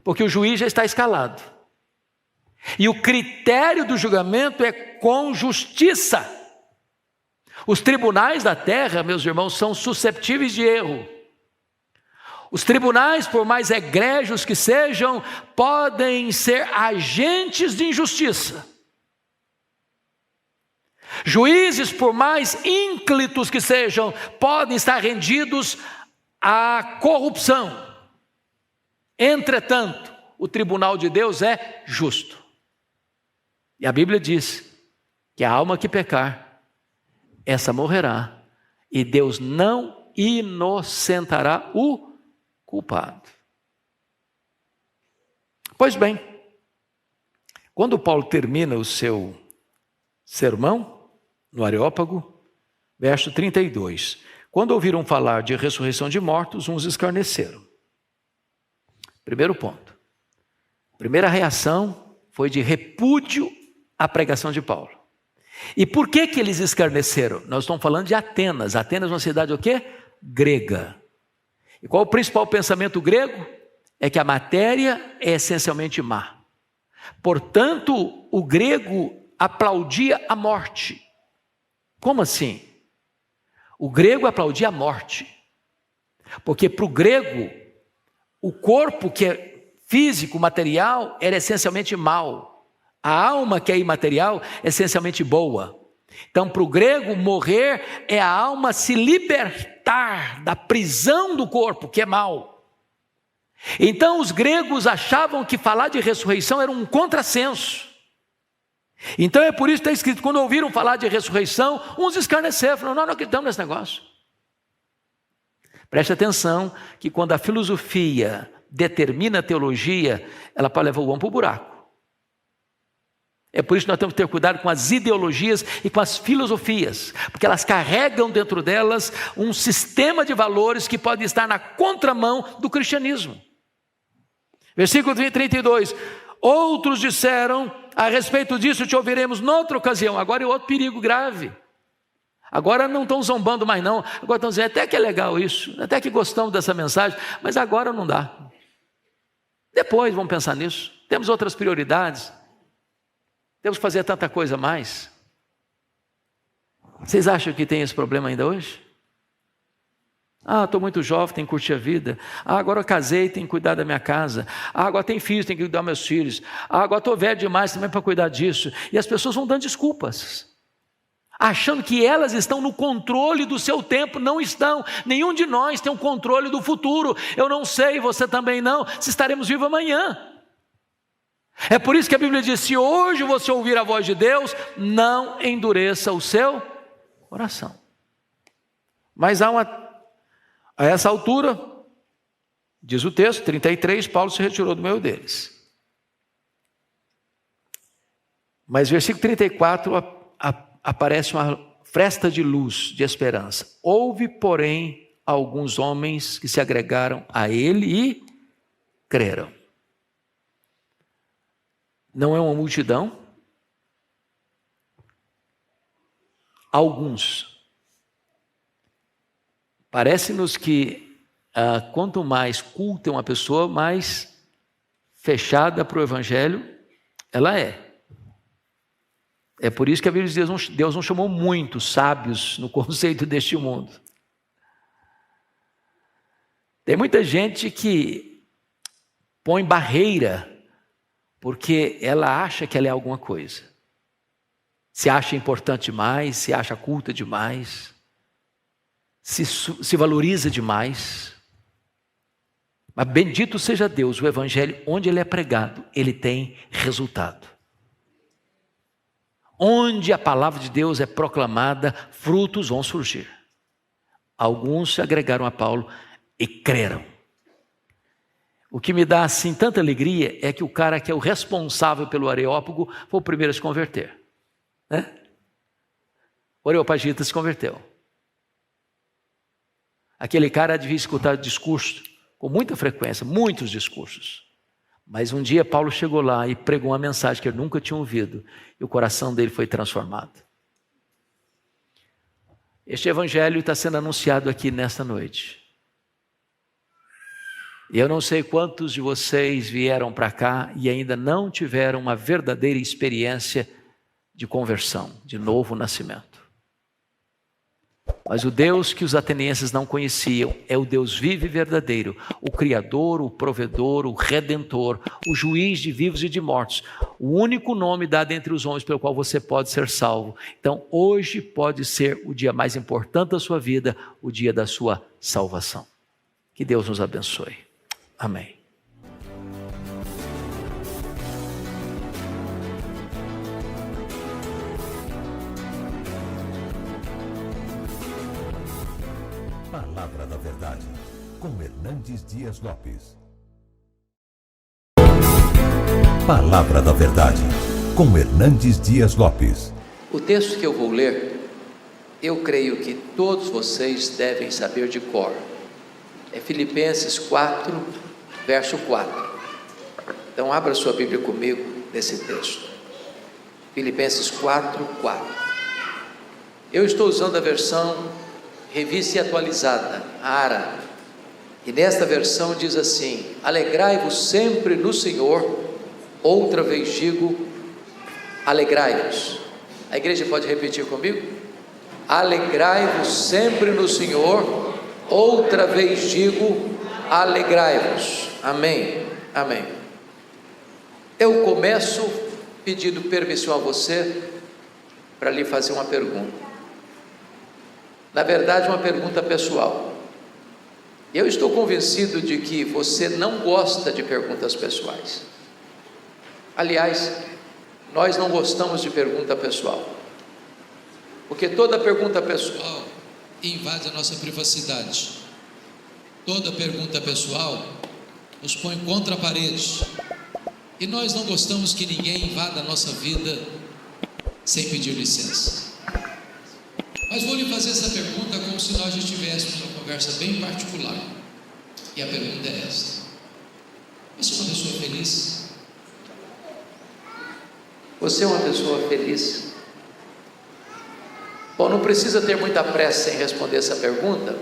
Porque o juiz já está escalado. E o critério do julgamento é com justiça. Os tribunais da terra, meus irmãos, são susceptíveis de erro. Os tribunais, por mais egrégios que sejam, podem ser agentes de injustiça. Juízes, por mais ínclitos que sejam, podem estar rendidos à corrupção. Entretanto, o tribunal de Deus é justo. E a Bíblia diz que a alma que pecar, essa morrerá, e Deus não inocentará o culpado. Pois bem, quando Paulo termina o seu sermão, no Areópago, verso 32, quando ouviram falar de ressurreição de mortos, uns escarneceram. Primeiro ponto. Primeira reação foi de repúdio à pregação de Paulo. E por que eles escarneceram? Nós estamos falando de Atenas. Atenas é uma cidade o quê? Grega. E qual o principal pensamento grego? É que a matéria é essencialmente má. Portanto, o grego aplaudia a morte. Como assim? O grego aplaudia a morte. Porque para o grego, o corpo que é físico, material, era essencialmente mau. A alma que é imaterial, é essencialmente boa. Então, para o grego, morrer é a alma se libertar da prisão do corpo, que é mau. Então, os gregos achavam que falar de ressurreição era um contrassenso. Então é por isso que está escrito, quando ouviram falar de ressurreição, uns escarneceram, falaram, nós não acreditamos nesse negócio. Preste atenção que quando a filosofia determina a teologia, ela pode levar o homem para o buraco. É por isso que nós temos que ter cuidado com as ideologias e com as filosofias, porque elas carregam dentro delas um sistema de valores que pode estar na contramão do cristianismo. Versículo 32, outros disseram, a respeito disso te ouviremos noutra ocasião. Agora é outro perigo grave. Agora não estão zombando mais não, agora estão dizendo, até que é legal isso, até que gostamos dessa mensagem, mas agora não dá. Depois vamos pensar nisso, temos outras prioridades. Temos que fazer tanta coisa a mais. Vocês acham que tem esse problema ainda hoje? Estou muito jovem, tenho que curtir a vida. Agora eu casei, tenho que cuidar da minha casa. Agora tenho filhos, tenho que cuidar dos meus filhos. Agora estou velho demais também para cuidar disso. E as pessoas vão dando desculpas, achando que elas estão no controle do seu tempo. Não estão. Nenhum de nós tem o controle do futuro. Eu não sei, você também não, se estaremos vivos amanhã. É por isso que a Bíblia diz, se hoje você ouvir a voz de Deus, não endureça o seu coração. Mas a essa altura, diz o texto, 33, Paulo se retirou do meio deles. Mas versículo 34, aparece uma fresta de luz, de esperança. Houve, porém, alguns homens que se agregaram a ele e creram. Não é uma multidão. Alguns. Parece-nos que quanto mais culta uma pessoa, mais fechada para o Evangelho ela é. É por isso que a Bíblia diz que Deus não chamou muitos sábios no conceito deste mundo. Tem muita gente que põe barreira porque ela acha que ela é alguma coisa. Se acha importante demais, se acha culta demais, se valoriza demais. Mas bendito seja Deus, o Evangelho, onde ele é pregado, ele tem resultado. Onde a palavra de Deus é proclamada, frutos vão surgir. Alguns se agregaram a Paulo e creram. O que me dá assim tanta alegria é que o cara que é o responsável pelo Areópago foi o primeiro a se converter, né? O Areopagita se converteu. Aquele cara devia escutar discurso com muita frequência, muitos discursos. Mas um dia Paulo chegou lá e pregou uma mensagem que ele nunca tinha ouvido e o coração dele foi transformado. Este evangelho está sendo anunciado aqui nesta noite. E eu não sei quantos de vocês vieram para cá e ainda não tiveram uma verdadeira experiência de conversão, de novo nascimento. Mas o Deus que os atenienses não conheciam é o Deus vivo e verdadeiro, o Criador, o Provedor, o Redentor, o Juiz de vivos e de mortos, o único nome dado entre os homens pelo qual você pode ser salvo. Então hoje pode ser o dia mais importante da sua vida, o dia da sua salvação. Que Deus nos abençoe. Amém. Palavra da Verdade, com Hernandes Dias Lopes. Palavra da Verdade, com Hernandes Dias Lopes. O texto que eu vou ler, eu creio que todos vocês devem saber de cor. É Filipenses 4, verso 4. Então abra sua Bíblia comigo nesse texto. Filipenses 4, 4. Eu estou usando a versão Revista e Atualizada, a ARA. E nesta versão diz assim: alegrai-vos sempre no Senhor. Outra vez digo, alegrai-vos. A igreja pode repetir comigo? Alegrai-vos sempre no Senhor. Outra vez digo, alegrai-vos. Amém, amém. Eu começo pedindo permissão a você para lhe fazer uma pergunta. Na verdade, uma pergunta pessoal. Eu estou convencido de que você não gosta de perguntas pessoais. Aliás, nós não gostamos de pergunta pessoal, porque toda pergunta pessoal invade a nossa privacidade. Toda pergunta pessoal nos põe contra a parede. E nós não gostamos que ninguém invada a nossa vida sem pedir licença. Mas vou lhe fazer essa pergunta como se nós estivéssemos numa conversa bem particular. E a pergunta é esta: você é uma pessoa feliz? Você é uma pessoa feliz? Bom, não precisa ter muita pressa em responder essa pergunta,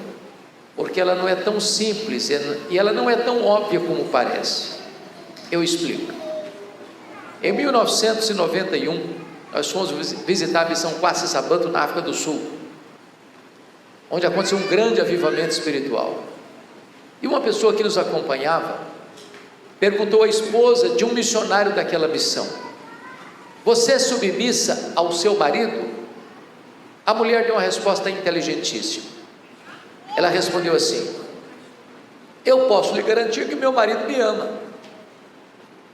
porque ela não é tão simples e ela não é tão óbvia como parece. Eu explico. Em 1991, nós fomos visitar a missão Kwasi Sabanto na África do Sul, onde aconteceu um grande avivamento espiritual. E uma pessoa que nos acompanhava perguntou à esposa de um missionário daquela missão: você é submissa ao seu marido? A mulher deu uma resposta inteligentíssima. Ela respondeu assim: eu posso lhe garantir que meu marido me ama,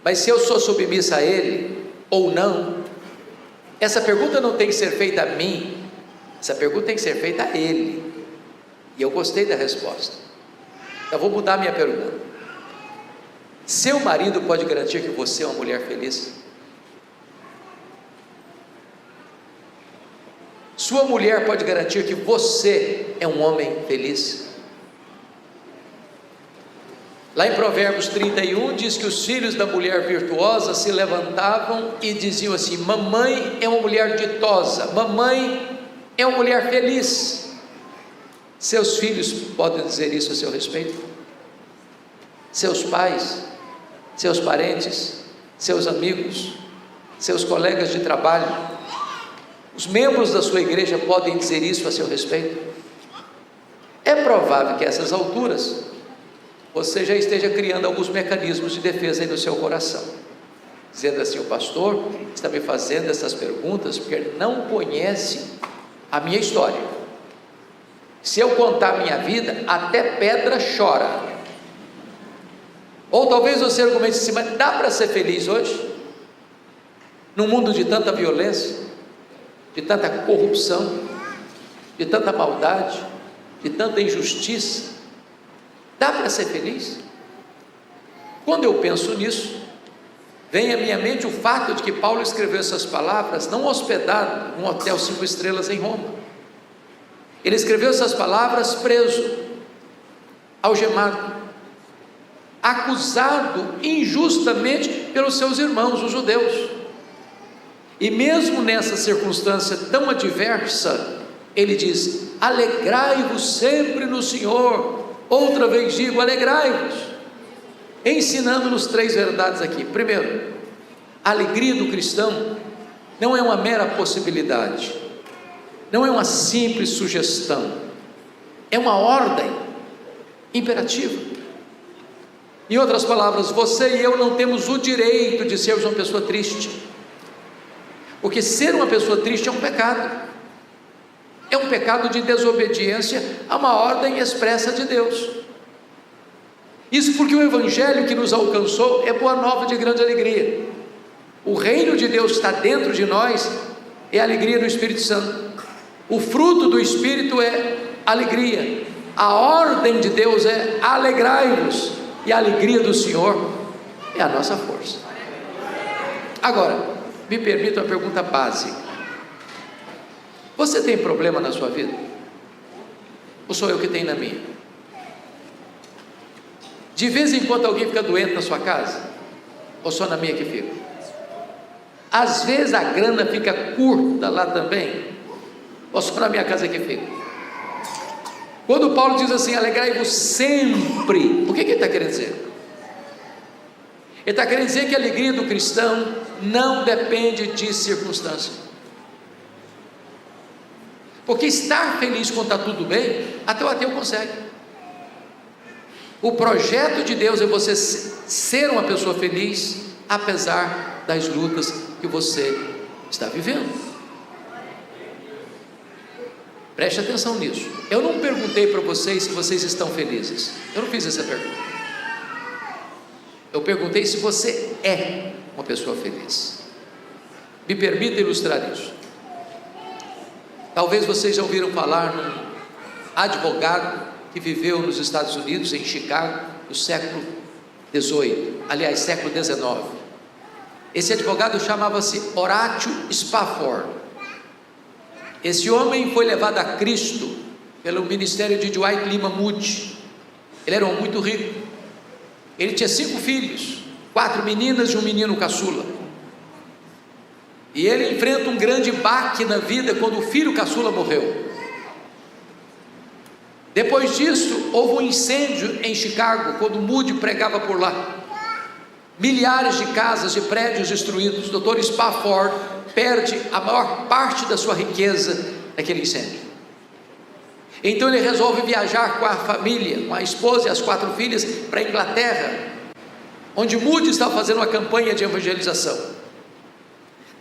mas se eu sou submissa a ele ou não, essa pergunta não tem que ser feita a mim, essa pergunta tem que ser feita a ele. E eu gostei da resposta. Eu vou mudar minha pergunta. Seu marido pode garantir que você é uma mulher feliz? Sua mulher pode garantir que você é um homem feliz? Lá em Provérbios 31 diz que os filhos da mulher virtuosa se levantavam e diziam assim: mamãe é uma mulher ditosa, mamãe é uma mulher feliz. Seus filhos podem dizer isso a seu respeito? Seus pais, seus parentes, seus amigos, seus colegas de trabalho, os membros da sua igreja podem dizer isso a seu respeito? É provável que a essas alturas você já esteja criando alguns mecanismos de defesa aí no seu coração, dizendo assim: o pastor está me fazendo essas perguntas porque ele não conhece a minha história. Se eu contar a minha vida, até pedra chora. Ou talvez você argumente assim: mas dá para ser feliz hoje? Num mundo de tanta violência, de tanta corrupção, de tanta maldade, de tanta injustiça, dá para ser feliz? Quando eu penso nisso, vem à minha mente o fato de que Paulo escreveu essas palavras não hospedado num hotel 5 estrelas em Roma. Ele escreveu essas palavras preso, algemado, acusado injustamente pelos seus irmãos, os judeus. E mesmo nessa circunstância tão adversa, ele diz: alegrai-vos sempre no Senhor. Outra vez digo, alegrai-vos. Ensinando-nos 3 verdades aqui. Primeiro, a alegria do cristão não é uma mera possibilidade, não é uma simples sugestão, é uma ordem imperativa. Em outras palavras, você e eu não temos o direito de sermos uma pessoa triste, porque ser uma pessoa triste é um pecado de desobediência a uma ordem expressa de Deus. Isso porque o evangelho que nos alcançou é boa nova de grande alegria. O reino de Deus está dentro de nós, é a alegria do Espírito Santo. O fruto do Espírito é alegria. A ordem de Deus é alegrai-vos, e a alegria do Senhor é a nossa força. Agora, me permita uma pergunta básica: você tem problema na sua vida? Ou sou eu que tenho na minha? De vez em quando alguém fica doente na sua casa? Ou só na minha que fica? Às vezes a grana fica curta lá também? Ou só na minha casa que fica? Quando Paulo diz assim: alegrai-vos sempre, o que ele está querendo dizer? Ele está querendo dizer que a alegria do cristão não depende de circunstância, porque estar feliz quando está tudo bem, até o ateu consegue. O projeto de Deus é você ser uma pessoa feliz, apesar das lutas que você está vivendo. Preste atenção nisso. Eu não perguntei para vocês se vocês estão felizes. Eu não fiz essa pergunta. Eu perguntei se você é uma pessoa feliz. Me permita ilustrar isso. Talvez vocês já ouviram falar num advogado que viveu nos Estados Unidos, em Chicago, no século XVIII, aliás, século XIX. Esse advogado chamava-se Horatio Spafford. Esse homem foi levado a Cristo pelo ministério de Dwight Lima Moody. Ele era um homem muito rico. Ele tinha 5 filhos, 4 meninas e um menino caçula. E ele enfrenta um grande baque na vida quando o filho caçula morreu. Depois disso, houve um incêndio em Chicago, quando Moody pregava por lá. Milhares de casas e prédios destruídos. O Dr. Spafford perde a maior parte da sua riqueza naquele incêndio. Então ele resolve viajar com a família, com a esposa e as 4 filhas, para a Inglaterra, onde Moody estava fazendo uma campanha de evangelização.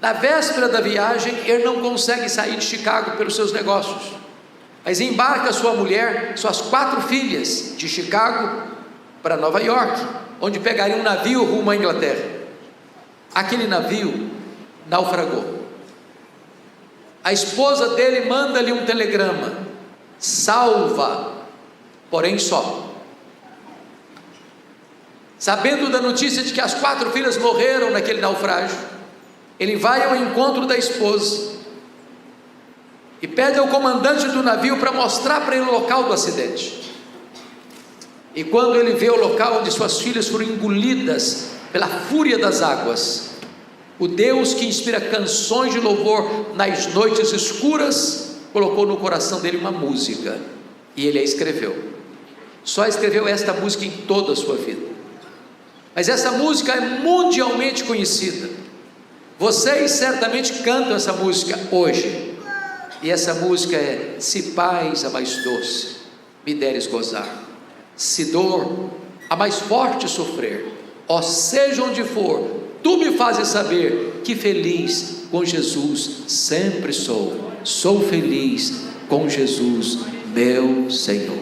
Na véspera da viagem, ele não consegue sair de Chicago pelos seus negócios, mas embarca sua mulher, suas 4 filhas, de Chicago para Nova York, onde pegaria um navio rumo à Inglaterra. Aquele navio naufragou. A esposa dele manda-lhe um telegrama: salva, porém só. Sabendo da notícia de que as 4 filhas morreram naquele naufrágio, ele vai ao encontro da esposa e pede ao comandante do navio para mostrar para ele o local do acidente. E quando ele vê o local onde suas filhas foram engolidas pela fúria das águas, o Deus que inspira canções de louvor nas noites escuras colocou no coração dele uma música, e ele a escreveu. Só escreveu esta música em toda a sua vida, mas essa música é mundialmente conhecida. Vocês certamente cantam essa música hoje, e essa música é: se paz a mais doce me deres gozar, se dor a mais forte sofrer, ó seja onde for, tu me fazes saber que feliz com Jesus sempre sou. Sou feliz com Jesus, meu Senhor.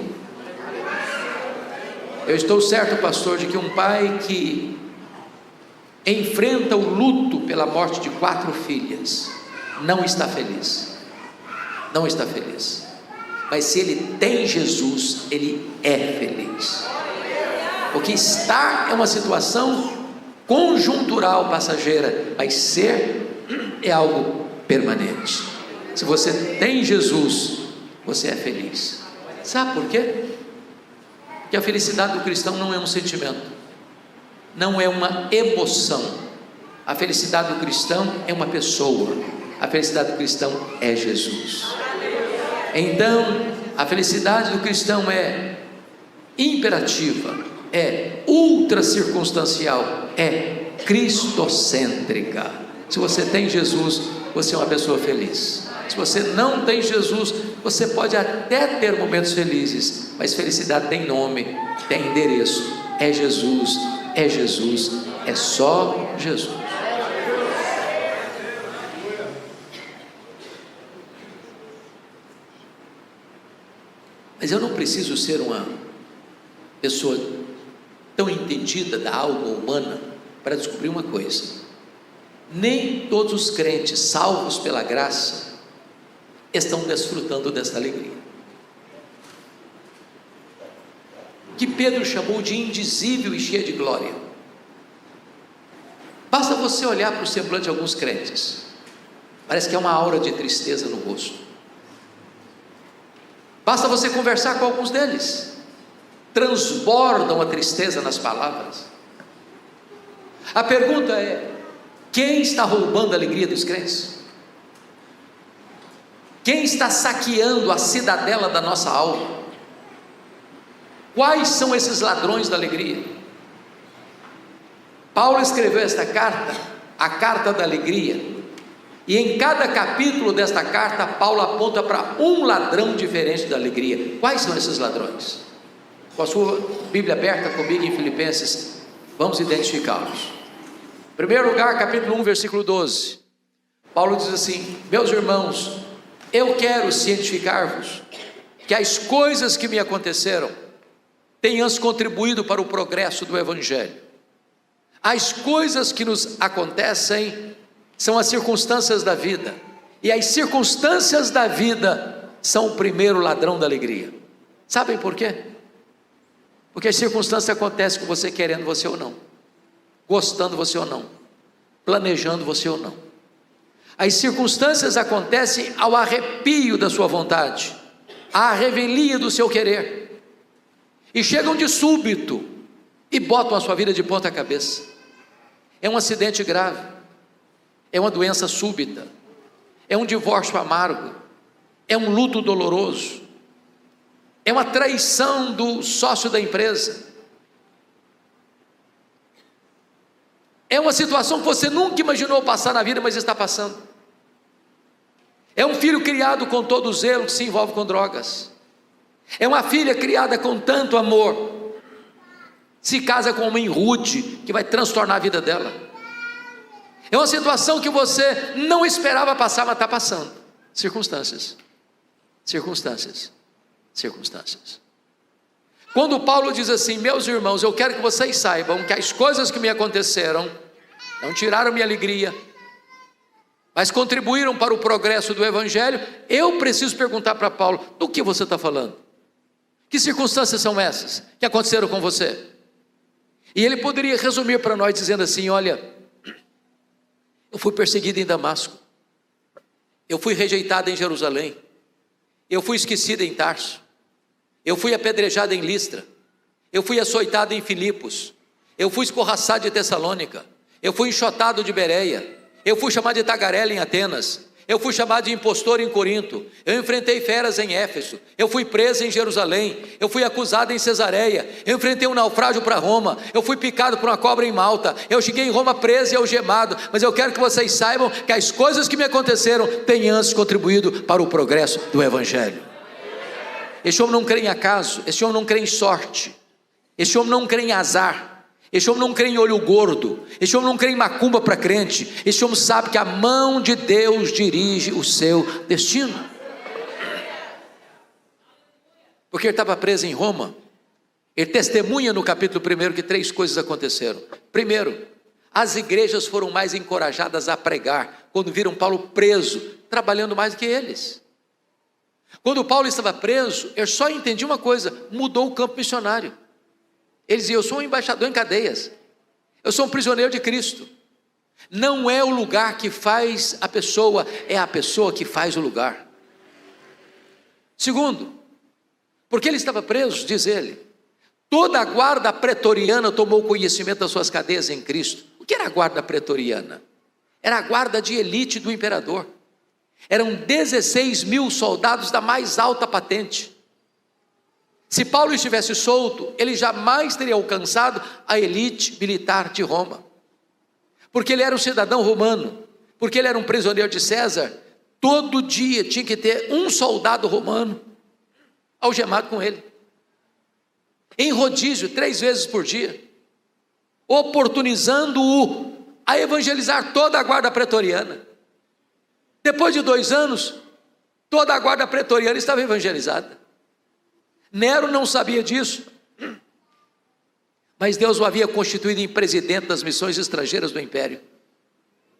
Eu estou certo, pastor, de que um pai que enfrenta o luto pela morte de 4 filhas não está feliz. Não está feliz. Mas se ele tem Jesus, ele é feliz. Porque estar é uma situação conjuntural, passageira, mas ser é algo permanente. Se você tem Jesus, você é feliz. Sabe por quê? Porque a felicidade do cristão não é um sentimento, não é uma emoção. A felicidade do cristão é uma pessoa. A felicidade do cristão é Jesus. Então, a felicidade do cristão é imperativa, é ultra circunstancial, é cristocêntrica. Se você tem Jesus, você é uma pessoa feliz. Se você não tem Jesus, você pode até ter momentos felizes, mas felicidade tem nome, tem endereço. É Jesus, é Jesus, é só Jesus. Mas eu não preciso ser uma pessoa tão entendida da alma humana para descobrir uma coisa: nem todos os crentes salvos pela graça estão desfrutando dessa alegria, que Pedro chamou de indizível e cheia de glória. Basta você olhar para o semblante de alguns crentes, parece que é uma aura de tristeza no rosto. Basta você conversar com alguns deles, transbordam a tristeza nas palavras. A pergunta é: quem está roubando a alegria dos crentes? Quem está saqueando a cidadela da nossa alma? Quais são esses ladrões da alegria? Paulo escreveu esta carta, a carta da alegria, e em cada capítulo desta carta, Paulo aponta para um ladrão diferente da alegria. Quais são esses ladrões? Com a sua Bíblia aberta comigo em Filipenses, vamos identificá-los. Em primeiro lugar, capítulo 1, versículo 12, Paulo diz assim: meus irmãos, eu quero cientificar-vos que as coisas que me aconteceram têm contribuído para o progresso do Evangelho. As coisas que nos acontecem são as circunstâncias da vida, e as circunstâncias da vida são o primeiro ladrão da alegria. Sabem por quê? Porque as circunstâncias acontecem com você querendo você ou não, gostando você ou não. planejando você ou não. As circunstâncias acontecem ao arrepio da sua vontade, à revelia do seu querer, e chegam de súbito e botam a sua vida de ponta cabeça. É um acidente grave, é uma doença súbita, é um divórcio amargo, é um luto doloroso, é uma traição do sócio da empresa, é uma situação que você nunca imaginou passar na vida, mas está passando. É um filho criado com todo zelo que se envolve com drogas. É uma filha criada com tanto amor, se casa com um homem rude, que vai transtornar a vida dela. É uma situação que você não esperava passar, mas está passando. Circunstâncias. Quando Paulo diz assim: meus irmãos, eu quero que vocês saibam que as coisas que me aconteceram não tiraram minha alegria, mas contribuíram para o progresso do Evangelho. Eu preciso perguntar para Paulo: do que você está falando? Que circunstâncias são essas que aconteceram com você? E ele poderia resumir para nós dizendo assim: olha, eu fui perseguido em Damasco, eu fui rejeitado em Jerusalém, eu fui esquecido em Tarso, eu fui apedrejado em Listra, eu fui açoitado em Filipos, eu fui escorraçado de Tessalônica, eu fui enxotado de Bereia, eu fui chamado de tagarela em Atenas, eu fui chamado de impostor em Corinto, eu enfrentei feras em Éfeso, eu fui preso em Jerusalém, eu fui acusado em Cesareia, eu enfrentei um naufrágio para Roma, eu fui picado por uma cobra em Malta, eu cheguei em Roma preso e algemado, mas eu quero que vocês saibam que as coisas que me aconteceram têm antes contribuído para o progresso do Evangelho. Este homem não crê em acaso, este homem não crê em sorte, este homem não crê em azar, este homem não crê em olho gordo, este homem não crê em macumba para crente, este homem sabe que a mão de Deus dirige o seu destino. Porque ele estava preso em Roma, ele testemunha no capítulo 1 que 3 coisas aconteceram. Primeiro, as igrejas foram mais encorajadas a pregar, quando viram Paulo preso, trabalhando mais do que eles. Quando Paulo estava preso, ele só entendia uma coisa: mudou o campo missionário. Ele dizia: eu sou um embaixador em cadeias, eu sou um prisioneiro de Cristo. Não é o lugar que faz a pessoa, é a pessoa que faz o lugar. Segundo, porque ele estava preso, diz ele, toda a guarda pretoriana tomou conhecimento das suas cadeias em Cristo. O que era a guarda pretoriana? Era a guarda de elite do imperador. Eram 16 mil soldados da mais alta patente. Se Paulo estivesse solto, ele jamais teria alcançado a elite militar de Roma, porque ele era um cidadão romano, porque ele era um prisioneiro de César. Todo dia tinha que ter um soldado romano algemado com ele, em rodízio 3 vezes por dia, oportunizando-o a evangelizar toda a guarda pretoriana. Depois de 2 anos, toda a guarda pretoriana estava evangelizada. Nero não sabia disso, mas Deus o havia constituído em presidente das missões estrangeiras do império,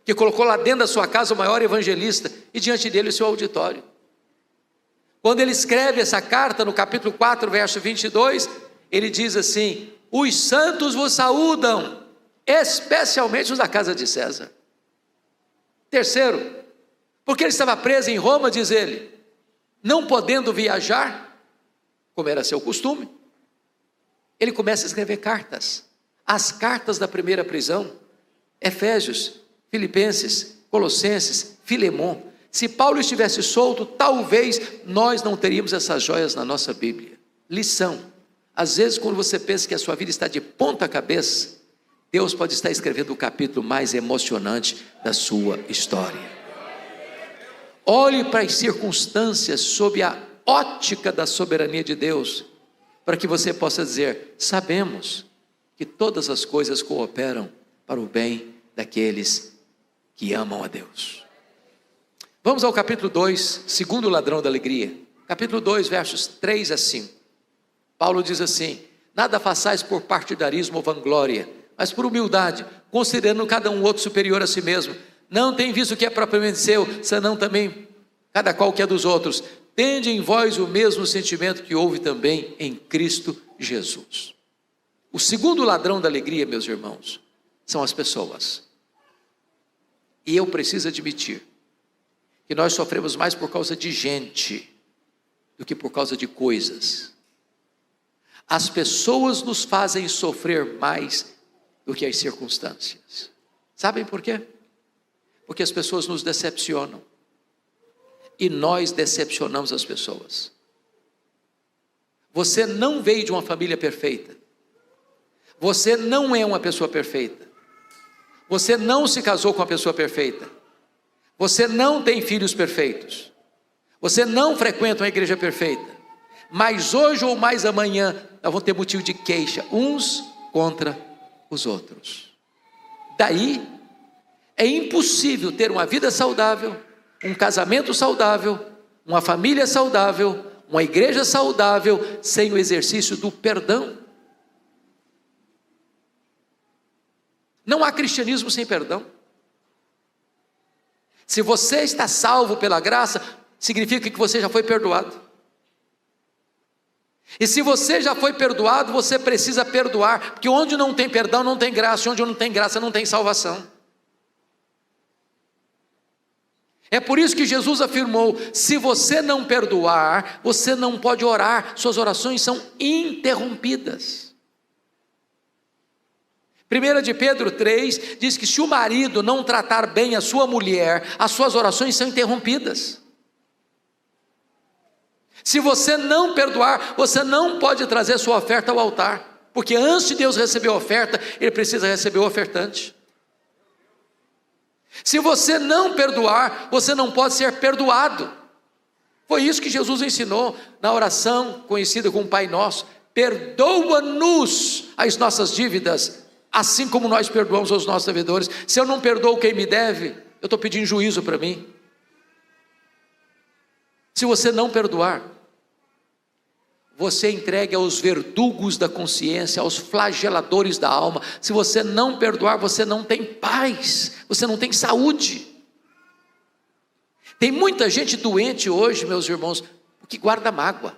que colocou lá dentro da sua casa o maior evangelista e diante dele o seu auditório. Quando ele escreve essa carta no capítulo 4, verso 22, ele diz assim: os santos vos saúdam, especialmente os da casa de César. Terceiro, porque ele estava preso em Roma, diz ele, não podendo viajar, como era seu costume, ele começa a escrever cartas, as cartas da primeira prisão, Efésios, Filipenses, Colossenses, Filemon. Se Paulo estivesse solto, talvez nós não teríamos essas joias na nossa Bíblia. Lição: às vezes quando você pensa que a sua vida está de ponta cabeça, Deus pode estar escrevendo o capítulo mais emocionante da sua história. Olhe para as circunstâncias sob a ótica da soberania de Deus, para que você possa dizer: sabemos que todas as coisas cooperam para o bem daqueles que amam a Deus. Vamos ao capítulo 2, segundo ladrão da alegria, capítulo 2, versos 3 a 5. Paulo diz assim: nada façais por partidarismo ou vanglória, mas por humildade, considerando cada um outro superior a si mesmo. Não tem visto o que é propriamente seu, senão também cada qual que é dos outros. Tende em vós o mesmo sentimento que houve também em Cristo Jesus. O segundo ladrão da alegria, meus irmãos, são as pessoas. E eu preciso admitir que nós sofremos mais por causa de gente do que por causa de coisas. As pessoas nos fazem sofrer mais do que as circunstâncias. Sabem por quê? Porque as pessoas nos decepcionam. E nós decepcionamos as pessoas. Você não veio de uma família perfeita. Você não é uma pessoa perfeita. Você não se casou com uma pessoa perfeita. Você não tem filhos perfeitos. Você não frequenta uma igreja perfeita. Mas hoje ou mais amanhã, nós vamos ter motivo de queixa uns contra os outros. Daí, é impossível ter uma vida saudável, um casamento saudável, uma família saudável, uma igreja saudável, sem o exercício do perdão. Não há cristianismo sem perdão. Se você está salvo pela graça, significa que você já foi perdoado. E se você já foi perdoado, você precisa perdoar, porque onde não tem perdão não tem graça, e onde não tem graça não tem salvação. É por isso que Jesus afirmou: se você não perdoar, você não pode orar, suas orações são interrompidas. 1 de Pedro 3 diz que se o marido não tratar bem a sua mulher, as suas orações são interrompidas. Se você não perdoar, você não pode trazer sua oferta ao altar, porque antes de Deus receber a oferta, Ele precisa receber o ofertante. Se você não perdoar, você não pode ser perdoado. Foi isso que Jesus ensinou na oração conhecida como Pai Nosso: perdoa-nos as nossas dívidas, assim como nós perdoamos aos nossos devedores. Se eu não perdoo quem me deve, eu estou pedindo juízo para mim. Se você não perdoar, você entregue aos verdugos da consciência, aos flageladores da alma. Se você não perdoar, você não tem paz, você não tem saúde. Tem muita gente doente hoje, meus irmãos, que guarda mágoa.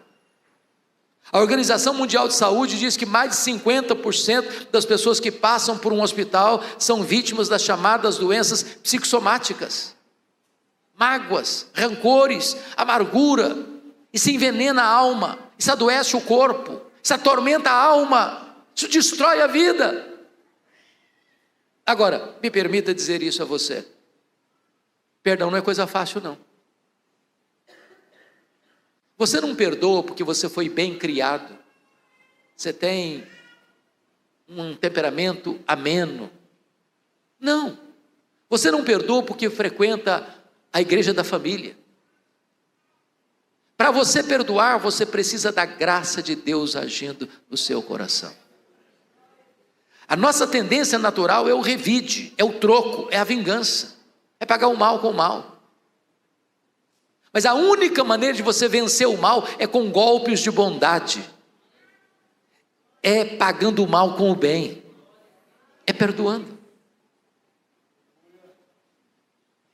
A Organização Mundial de Saúde diz que mais de 50% das pessoas que passam por um hospital são vítimas das chamadas doenças psicossomáticas. Mágoas, rancores, amargura. Isso envenena a alma, isso adoece o corpo, isso atormenta a alma, isso destrói a vida. Agora, me permita dizer isso a você: perdão não é coisa fácil, não. Você não perdoa porque você foi bem criado, você tem um temperamento ameno. Não, você não perdoa porque frequenta a igreja da família. Para você perdoar, você precisa da graça de Deus agindo no seu coração. A nossa tendência natural é o revide, é o troco, é a vingança, é pagar o mal com o mal. Mas a única maneira de você vencer o mal é com golpes de bondade, é pagando o mal com o bem, é perdoando.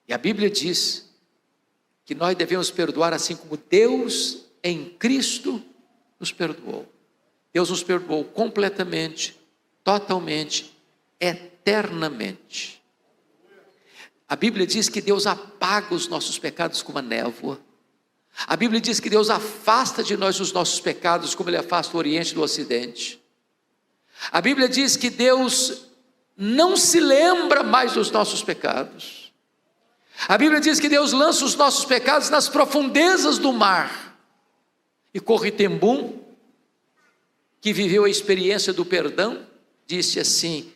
E a Bíblia diz que nós devemos perdoar assim como Deus em Cristo nos perdoou. Deus nos perdoou completamente, totalmente, eternamente. A Bíblia diz que Deus apaga os nossos pecados como a névoa. A Bíblia diz que Deus afasta de nós os nossos pecados como Ele afasta o Oriente do Ocidente. A Bíblia diz que Deus não se lembra mais dos nossos pecados. A Bíblia diz que Deus lança os nossos pecados nas profundezas do mar. E Corrie ten Boom, que viveu a experiência do perdão, disse assim: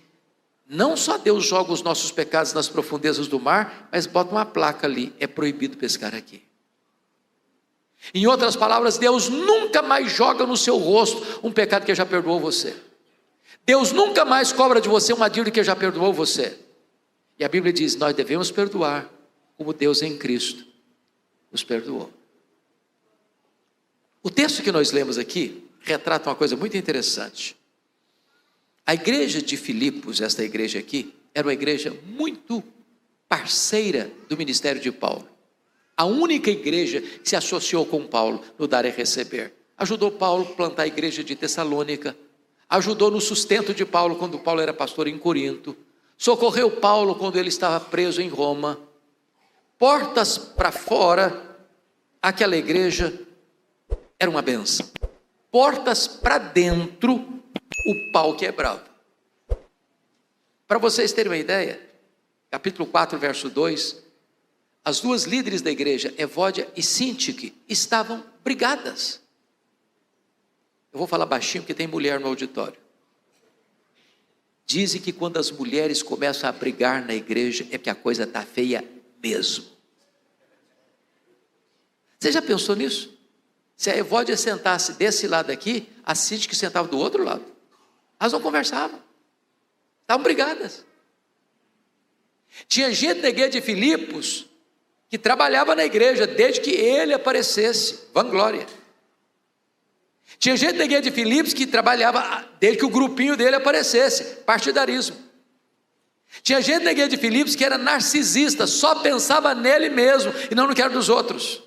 não só Deus joga os nossos pecados nas profundezas do mar, mas bota uma placa ali: é proibido pescar aqui. Em outras palavras, Deus nunca mais joga no seu rosto um pecado que já perdoou você. Deus nunca mais cobra de você uma dívida que já perdoou você. E a Bíblia diz: nós devemos perdoar como Deus em Cristo nos perdoou. O texto que nós lemos aqui retrata uma coisa muito interessante. A igreja de Filipos, esta igreja aqui, era uma igreja muito parceira do ministério de Paulo. A única igreja que se associou com Paulo no dar e receber. Ajudou Paulo a plantar a igreja de Tessalônica, ajudou no sustento de Paulo quando Paulo era pastor em Corinto, socorreu Paulo quando ele estava preso em Roma. Portas para fora, aquela igreja era uma bênção. Portas para dentro, o pau quebrava. Para vocês terem uma ideia, capítulo 4, verso 2, as duas líderes da igreja, Evódia e Síntique, estavam brigadas. Eu vou falar baixinho porque tem mulher no auditório. Dizem que quando as mulheres começam a brigar na igreja é porque a coisa está feia mesmo. Você já pensou nisso? Se a Evódia sentasse desse lado aqui, a Síntique sentava do outro lado. Elas não conversavam. Estavam brigadas. Tinha gente na igreja de Filipos que trabalhava na igreja desde que ele aparecesse. Vanglória. Tinha gente na igreja de Filipos que trabalhava desde que o grupinho dele aparecesse. Partidarismo. Tinha gente na igreja de Filipos que era narcisista, só pensava nele mesmo e não no que era dos outros.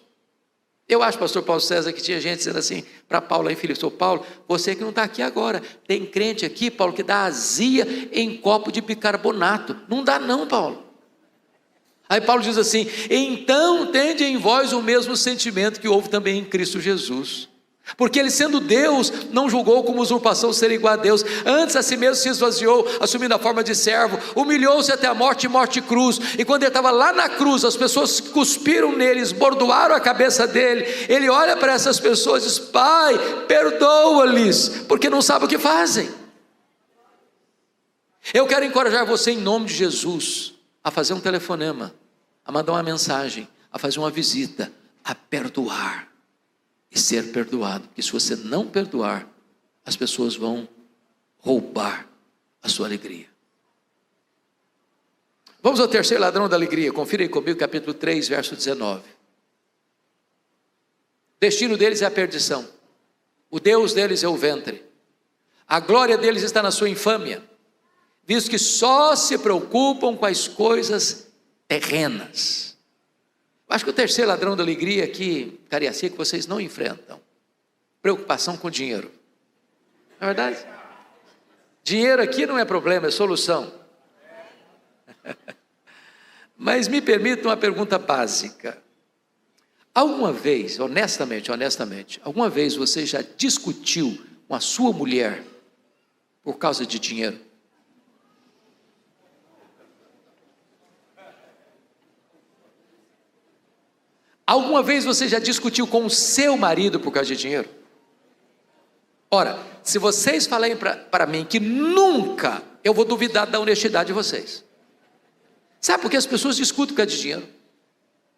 Eu acho, pastor Paulo César, que tinha gente dizendo assim para Paulo aí em Filipos: ô Paulo, você que não está aqui agora, tem crente aqui, Paulo, que dá azia em copo de bicarbonato. Não dá não, Paulo. Aí Paulo diz assim: então tende em vós o mesmo sentimento que houve também em Cristo Jesus. Porque ele, sendo Deus, não julgou como usurpação ser igual a Deus, antes a si mesmo se esvaziou, assumindo a forma de servo, humilhou-se até a morte e morte de cruz. E quando ele estava lá na cruz, as pessoas cuspiram nele, esbordoaram a cabeça dele. Ele olha para essas pessoas e diz: Pai, perdoa-lhes, porque não sabem o que fazem. Eu quero encorajar você em nome de Jesus a fazer um telefonema, a mandar uma mensagem, a fazer uma visita, a perdoar e ser perdoado. Porque se você não perdoar, as pessoas vão roubar a sua alegria. Vamos ao terceiro ladrão da alegria. Confira aí comigo, capítulo 3, verso 19. O destino deles é a perdição. O Deus deles é o ventre. A glória deles está na sua infâmia, visto que só se preocupam com as coisas terrenas. Acho que o terceiro ladrão da alegria aqui, Cariacica, que vocês não enfrentam: preocupação com dinheiro. Não é verdade? Dinheiro aqui não é problema, é solução. Mas me permita uma pergunta básica. Alguma vez, honestamente, alguma vez você já discutiu com a sua mulher por causa de dinheiro? Alguma vez você já discutiu com o seu marido por causa de dinheiro? Ora, se vocês falarem para mim que nunca, eu vou duvidar da honestidade de vocês. Sabe por que as pessoas discutem por causa de dinheiro?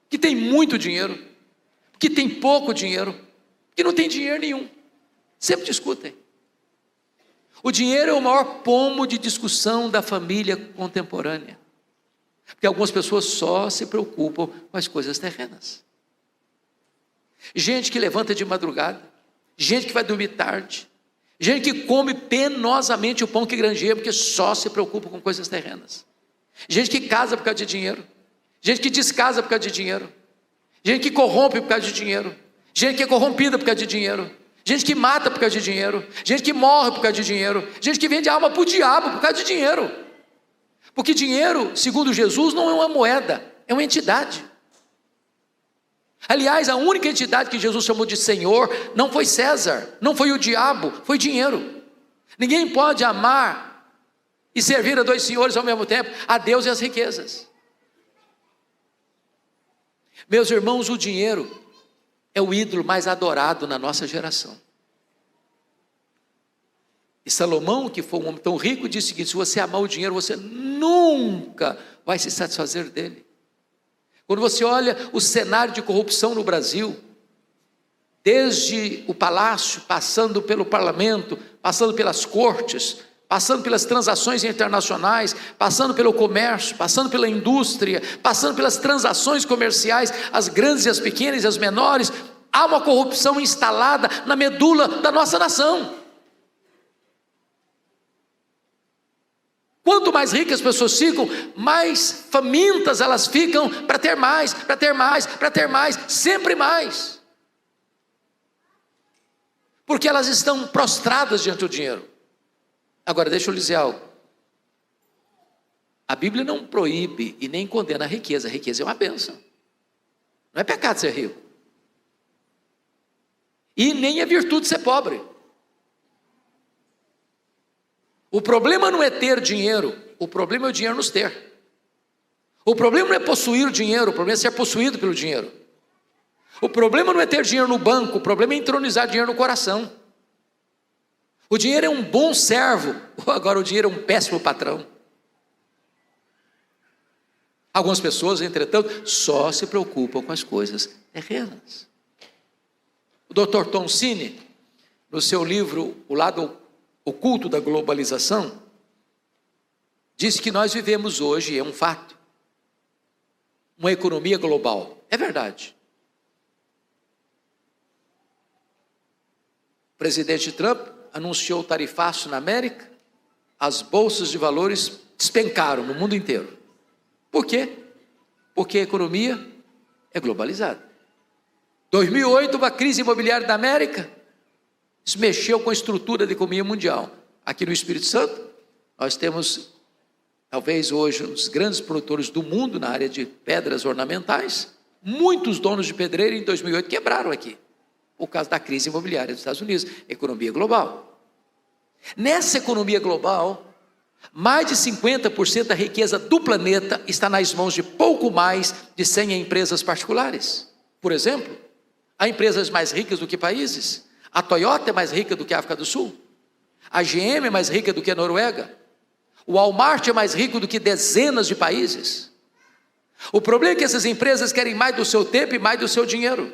Que tem muito dinheiro, que tem pouco dinheiro, que não tem dinheiro nenhum. Sempre discutem. O dinheiro é o maior pomo de discussão da família contemporânea. Porque algumas pessoas só se preocupam com as coisas terrenas. Gente que levanta de madrugada, gente que vai dormir tarde, gente que come penosamente o pão que granjeia, porque só se preocupa com coisas terrenas. Gente que casa por causa de dinheiro, gente que descasa por causa de dinheiro, gente que corrompe por causa de dinheiro, gente que é corrompida por causa de dinheiro, gente que mata por causa de dinheiro, gente que morre por causa de dinheiro, gente que vende alma para o diabo por causa de dinheiro. Porque dinheiro, segundo Jesus, não é uma moeda, é uma entidade. Aliás, a única entidade que Jesus chamou de Senhor não foi César, não foi o diabo, foi dinheiro. Ninguém pode amar e servir a dois senhores ao mesmo tempo, a Deus e as riquezas. Meus irmãos, o dinheiro é o ídolo mais adorado na nossa geração. E Salomão, que foi um homem tão rico, disse o seguinte: se você amar o dinheiro, você nunca vai se satisfazer dele. Quando você olha o cenário de corrupção no Brasil, desde o palácio, passando pelo parlamento, passando pelas cortes, passando pelas transações internacionais, passando pelo comércio, passando pela indústria, passando pelas transações comerciais, as grandes e as pequenas e as menores, há uma corrupção instalada na medula da nossa nação. Quanto mais ricas as pessoas ficam, mais famintas elas ficam para ter mais, para ter mais, para ter mais, sempre mais. Porque elas estão prostradas diante do dinheiro. Agora, deixa eu lhe dizer algo. A Bíblia não proíbe e nem condena a riqueza. A riqueza é uma bênção. Não é pecado ser rico. E nem é virtude ser pobre. O problema não é ter dinheiro, o problema é o dinheiro nos ter. O problema não é possuir o dinheiro, o problema é ser possuído pelo dinheiro. O problema não é ter dinheiro no banco, o problema é entronizar dinheiro no coração. O dinheiro é um bom servo, ou agora o dinheiro é um péssimo patrão. Algumas pessoas, entretanto, só se preocupam com as coisas terrenas. O Dr. Tom Cine, no seu livro O Lado Oculto da Globalização, diz que nós vivemos hoje, é um fato, uma economia global. É verdade. O presidente Trump anunciou tarifaço na América, as bolsas de valores despencaram no mundo inteiro. Por quê? Porque a economia é globalizada. 2008, uma crise imobiliária da América, isso mexeu com a estrutura da economia mundial. Aqui no Espírito Santo, nós temos, talvez hoje, um dos grandes produtores do mundo na área de pedras ornamentais. Muitos donos de pedreira em 2008 quebraram aqui, por causa da crise imobiliária dos Estados Unidos, economia global. Nessa economia global, mais de 50% da riqueza do planeta está nas mãos de pouco mais de 100 empresas particulares. Por exemplo, há empresas mais ricas do que países. A Toyota é mais rica do que a África do Sul. A GM é mais rica do que a Noruega. O Walmart é mais rico do que dezenas de países. O problema é que essas empresas querem mais do seu tempo e mais do seu dinheiro.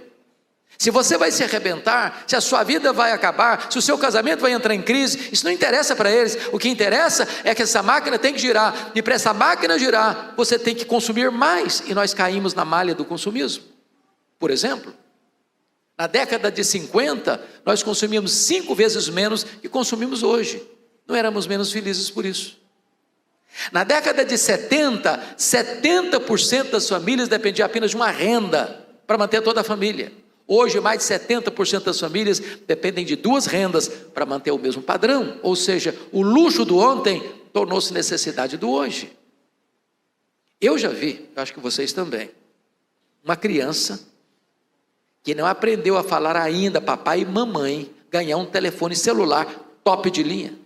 Se você vai se arrebentar, se a sua vida vai acabar, se o seu casamento vai entrar em crise, isso não interessa para eles. O que interessa é que essa máquina tem que girar, e para essa máquina girar, você tem que consumir mais, e nós caímos na malha do consumismo. Por exemplo, na década de 50, nós consumíamos 5 vezes menos que consumimos hoje. Não éramos menos felizes por isso. Na década de 70, 70% das famílias dependiam apenas de uma renda para manter toda a família. Hoje, mais de 70% das famílias dependem de 2 rendas para manter o mesmo padrão. Ou seja, o luxo do ontem tornou-se necessidade do hoje. Eu já vi, acho que vocês também, uma criança que não aprendeu a falar ainda papai e mamãe, ganhar um telefone celular top de linha.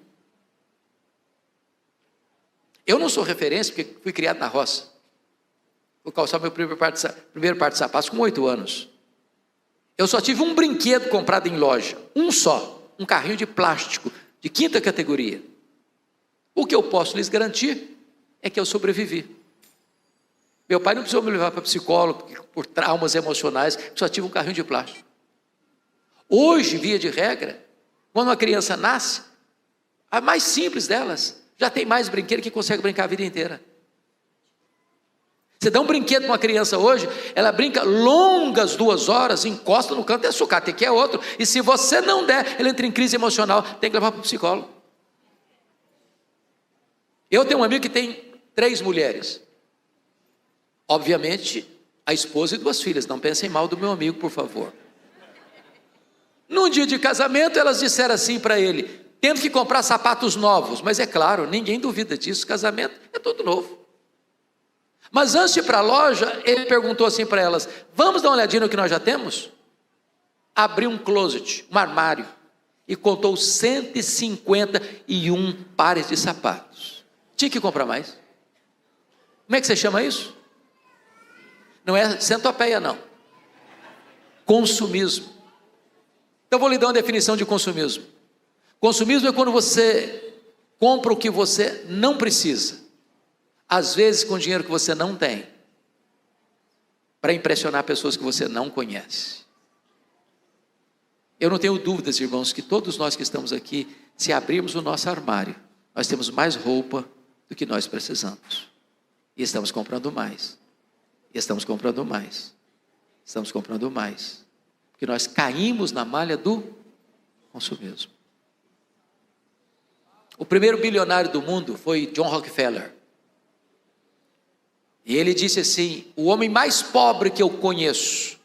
Eu não sou referência porque fui criado na roça. Vou calçar meu primeiro par de sapatos com 8 anos. Eu só tive um brinquedo comprado em loja, um só, um carrinho de plástico, de 5ª categoria. O que eu posso lhes garantir é que eu sobrevivi. Meu pai não precisou me levar para psicólogo por traumas emocionais, só tive um carrinho de plástico. Hoje, via de regra, quando uma criança nasce, a mais simples delas já tem mais brinquedo que consegue brincar a vida inteira. Você dá um brinquedo para uma criança hoje, ela brinca longas 2 horas, encosta no canto e é sucata, que é outro. E se você não der, ela entra em crise emocional, tem que levar para o psicólogo. Eu tenho um amigo que tem 3 mulheres. Obviamente, a esposa e 2 filhas. Não pensem mal do meu amigo, por favor. Num dia de casamento, elas disseram assim para ele: temos que comprar sapatos novos. Mas é claro, ninguém duvida disso, casamento é tudo novo. Mas antes de ir para a loja, ele perguntou assim para elas: vamos dar uma olhadinha no que nós já temos? Abriu um closet, um armário, e contou 151 pares de sapatos. Tinha que comprar mais. Como é que você chama isso? Não é centopeia, não. Consumismo. Então vou lhe dar uma definição de consumismo. Consumismo é quando você compra o que você não precisa, às vezes com dinheiro que você não tem, para impressionar pessoas que você não conhece. Eu não tenho dúvidas, irmãos, que todos nós que estamos aqui, se abrirmos o nosso armário, nós temos mais roupa do que nós precisamos. E estamos comprando mais. E estamos comprando mais. Estamos comprando mais. Porque nós caímos na malha do consumismo. O primeiro bilionário do mundo foi John Rockefeller. E ele disse assim: o homem mais pobre que eu conheço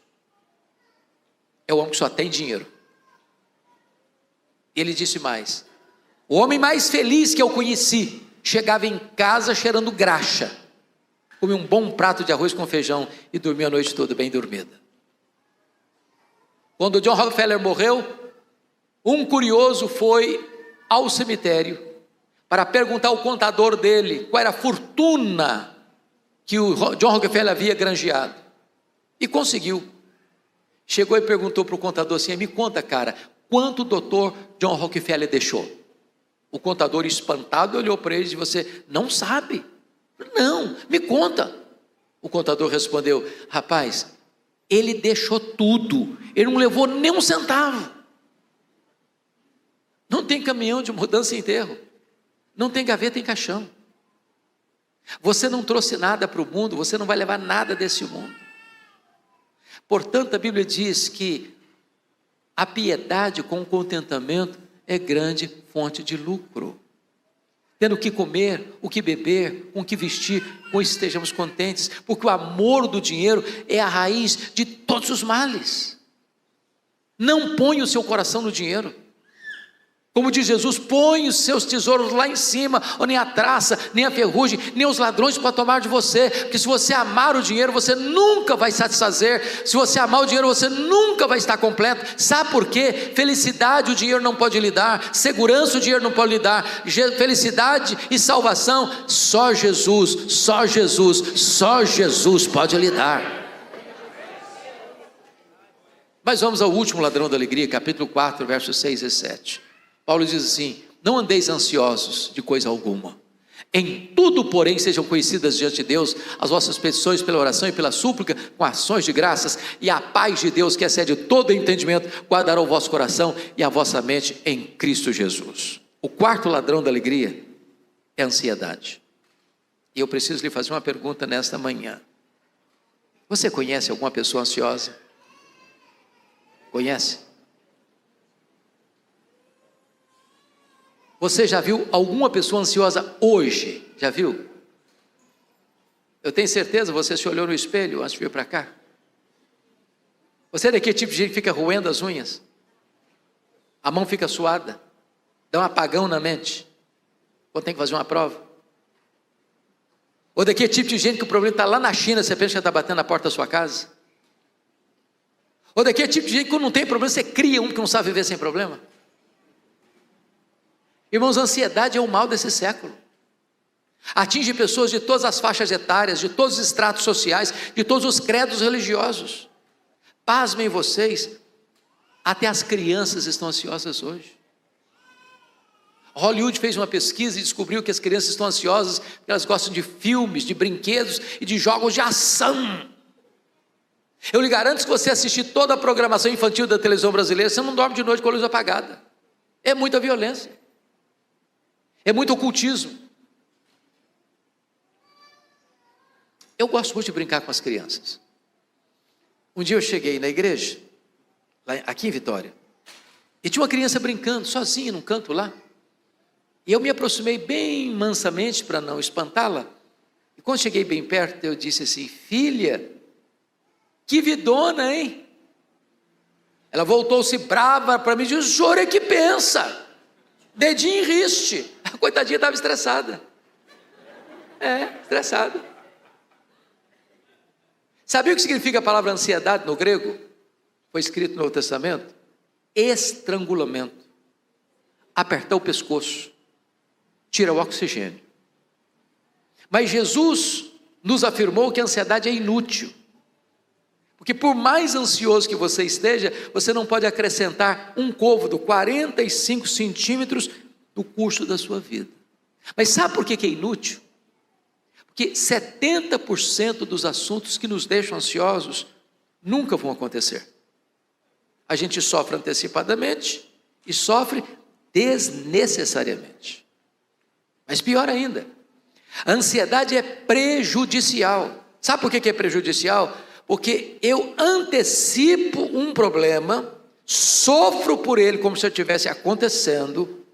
é o homem que só tem dinheiro. E ele disse mais: o homem mais feliz que eu conheci chegava em casa cheirando graxa, comia um bom prato de arroz com feijão e dormia a noite toda bem dormida. Quando John Rockefeller morreu, um curioso foi ao cemitério para perguntar ao contador dele qual era a fortuna que o John Rockefeller havia granjeado, e conseguiu. Chegou e perguntou para o contador assim: me conta, cara, quanto o doutor John Rockefeller deixou? O contador, espantado, olhou para ele e disse: você não sabe? Não, me conta. O contador respondeu: rapaz, ele deixou tudo, ele não levou nem um centavo. Não tem caminhão de mudança e enterro, não tem gaveta em caixão. Você não trouxe nada para o mundo, você não vai levar nada desse mundo. Portanto, a Bíblia diz que a piedade com o contentamento é grande fonte de lucro. Tendo o que comer, o que beber, com o que vestir, com isso estejamos contentes, porque o amor do dinheiro é a raiz de todos os males. Não ponha o seu coração no dinheiro. Como diz Jesus, põe os seus tesouros lá em cima, onde nem a traça, nem a ferrugem, nem os ladrões para tomar de você, porque se você amar o dinheiro, você nunca vai satisfazer. Se você amar o dinheiro, você nunca vai estar completo. Sabe por quê? Felicidade o dinheiro não pode lhe dar, segurança o dinheiro não pode lhe dar, felicidade e salvação, só Jesus, só Jesus, só Jesus pode lhe dar. Mas vamos ao último ladrão da alegria, capítulo 4, versos 6 e 7. Paulo diz assim: não andeis ansiosos de coisa alguma, em tudo porém sejam conhecidas diante de Deus as vossas petições pela oração e pela súplica, com ações de graças, e a paz de Deus, que excede todo entendimento, guardará o vosso coração e a vossa mente em Cristo Jesus. O quarto ladrão da alegria é a ansiedade. E eu preciso lhe fazer uma pergunta nesta manhã: você conhece alguma pessoa ansiosa? Conhece? Você já viu alguma pessoa ansiosa hoje? Já viu? Eu tenho certeza, você se olhou no espelho antes de vir para cá. Você é daquele tipo de gente que fica roendo as unhas? A mão fica suada? Dá um apagão na mente quando tem que fazer uma prova? Ou daquele tipo de gente que o problema está lá na China, você pensa que já está batendo na porta da sua casa? Ou daquele tipo de gente que quando não tem problema, você cria um que não sabe viver sem problema? Irmãos, a ansiedade é o mal desse século. Atinge pessoas de todas as faixas etárias, de todos os estratos sociais, de todos os credos religiosos. Pasmem vocês, até as crianças estão ansiosas hoje. Hollywood fez uma pesquisa e descobriu que as crianças estão ansiosas porque elas gostam de filmes, de brinquedos e de jogos de ação. Eu lhe garanto que se você assistir toda a programação infantil da televisão brasileira, você não dorme de noite com a luz apagada. É muita violência. É muito ocultismo. Eu gosto muito de brincar com as crianças. Um dia eu cheguei na igreja, aqui em Vitória, e tinha uma criança brincando, sozinha, num canto lá. E eu me aproximei bem mansamente para não espantá-la. E quando cheguei bem perto, eu disse assim: filha, que vidona, hein? Ela voltou-se brava para mim e disse: o senhor é que pensa. Dedinho em riste. A coitadinha estava estressada. Estressada. Sabia o que significa a palavra ansiedade no grego? Foi escrito no Novo Testamento: estrangulamento, apertar o pescoço, tira o oxigênio. Mas Jesus nos afirmou que a ansiedade é inútil, porque por mais ansioso que você esteja, você não pode acrescentar um côvado, 45 centímetros do curso da sua vida. Mas sabe por que é inútil? Porque 70% dos assuntos que nos deixam ansiosos nunca vão acontecer. A gente sofre antecipadamente e sofre desnecessariamente. Mas pior ainda, a ansiedade é prejudicial. Sabe por que é prejudicial? Porque eu antecipo um problema, sofro por ele como se eu estivesse acontecendo,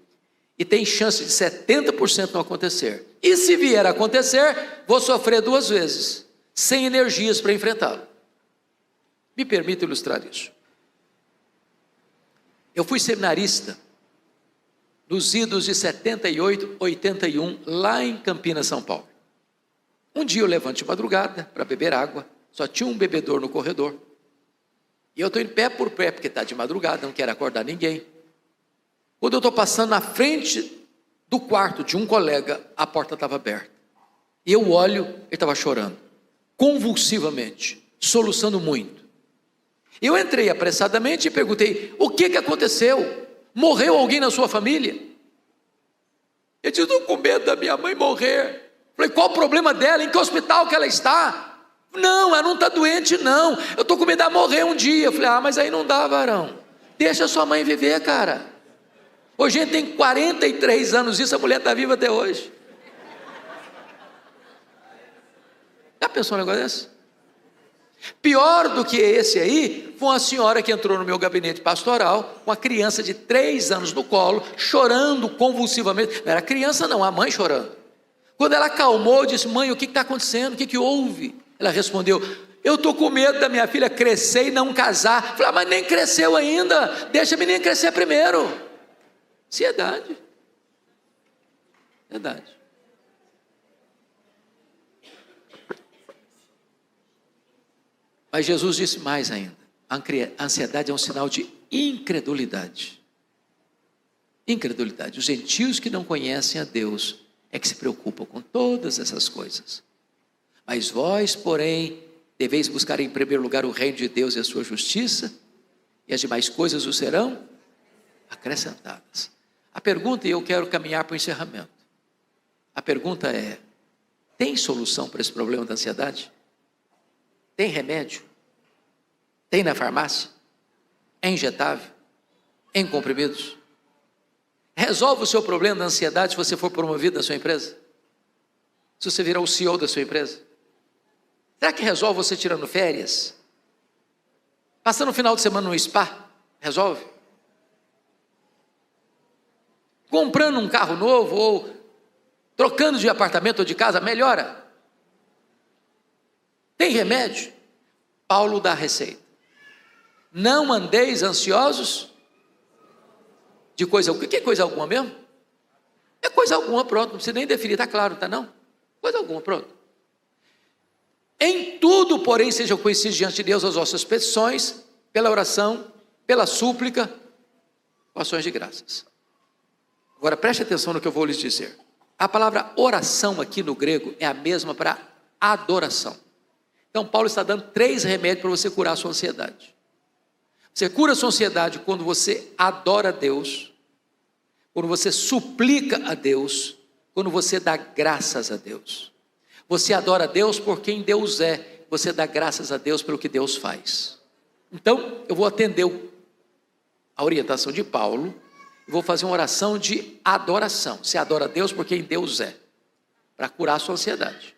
e tem chance de 70% não acontecer. E se vier a acontecer, vou sofrer 2 vezes, sem energias para enfrentá-lo. Me permita ilustrar isso. Eu fui seminarista nos idos de 78, 81, lá em Campinas, São Paulo. Um dia eu levanto de madrugada para beber água, só tinha um bebedor no corredor. E eu estou indo pé por pé, porque está de madrugada, não quero acordar ninguém. Quando eu estou passando na frente do quarto de um colega, a porta estava aberta. E eu olho, ele estava chorando, convulsivamente, soluçando muito. Eu entrei apressadamente e perguntei: o que aconteceu? Morreu alguém na sua família? Ele disse: estou com medo da minha mãe morrer. Falei: qual o problema dela? Em que hospital que ela está? Não, ela não está doente não, eu estou com medo de ela morrer um dia. Eu falei: mas aí não dá, varão, deixa sua mãe viver, cara. Hoje a gente tem 43 anos disso, a mulher está viva até hoje. Já pensou um negócio desse? Pior do que esse aí, foi uma senhora que entrou no meu gabinete pastoral, com a criança de 3 anos no colo, chorando convulsivamente. Não era criança não, a mãe chorando. Quando ela acalmou, eu disse: mãe, o que está acontecendo? O que houve? Ela respondeu: eu estou com medo da minha filha crescer e não casar. Falei: mas nem cresceu ainda, deixa a menina crescer primeiro. Ansiedade. Verdade. Mas Jesus disse mais ainda: a ansiedade é um sinal de incredulidade. Incredulidade. Os gentios que não conhecem a Deus é que se preocupam com todas essas coisas. Mas vós, porém, deveis buscar em primeiro lugar o reino de Deus e a sua justiça, e as demais coisas o serão acrescentadas. A pergunta, e eu quero caminhar para o encerramento, a pergunta é: tem solução para esse problema da ansiedade? Tem remédio? Tem na farmácia? É injetável? É em comprimidos? Resolve o seu problema da ansiedade se você for promovido na sua empresa? Se você virar o CEO da sua empresa? Será que resolve você tirando férias? Passando o final de semana no spa? Resolve? Comprando um carro novo ou trocando de apartamento ou de casa? Melhora? Tem remédio? Paulo dá a receita: não andeis ansiosos de coisa alguma. O que é coisa alguma mesmo? É coisa alguma, pronto, não precisa nem definir, está claro, está não? Coisa alguma, pronto. Em tudo, porém, sejam conhecidos diante de Deus as vossas petições, pela oração, pela súplica, com ações de graças. Agora preste atenção no que eu vou lhes dizer. A palavra oração aqui no grego é a mesma para adoração. Então Paulo está dando 3 remédios para você curar a sua ansiedade. Você cura a sua ansiedade quando você adora a Deus, quando você suplica a Deus, quando você dá graças a Deus. Você adora a Deus por quem Deus é, você dá graças a Deus pelo que Deus faz. Então eu vou atender a orientação de Paulo, e vou fazer uma oração de adoração. Você adora a Deus por quem Deus é, para curar a sua ansiedade.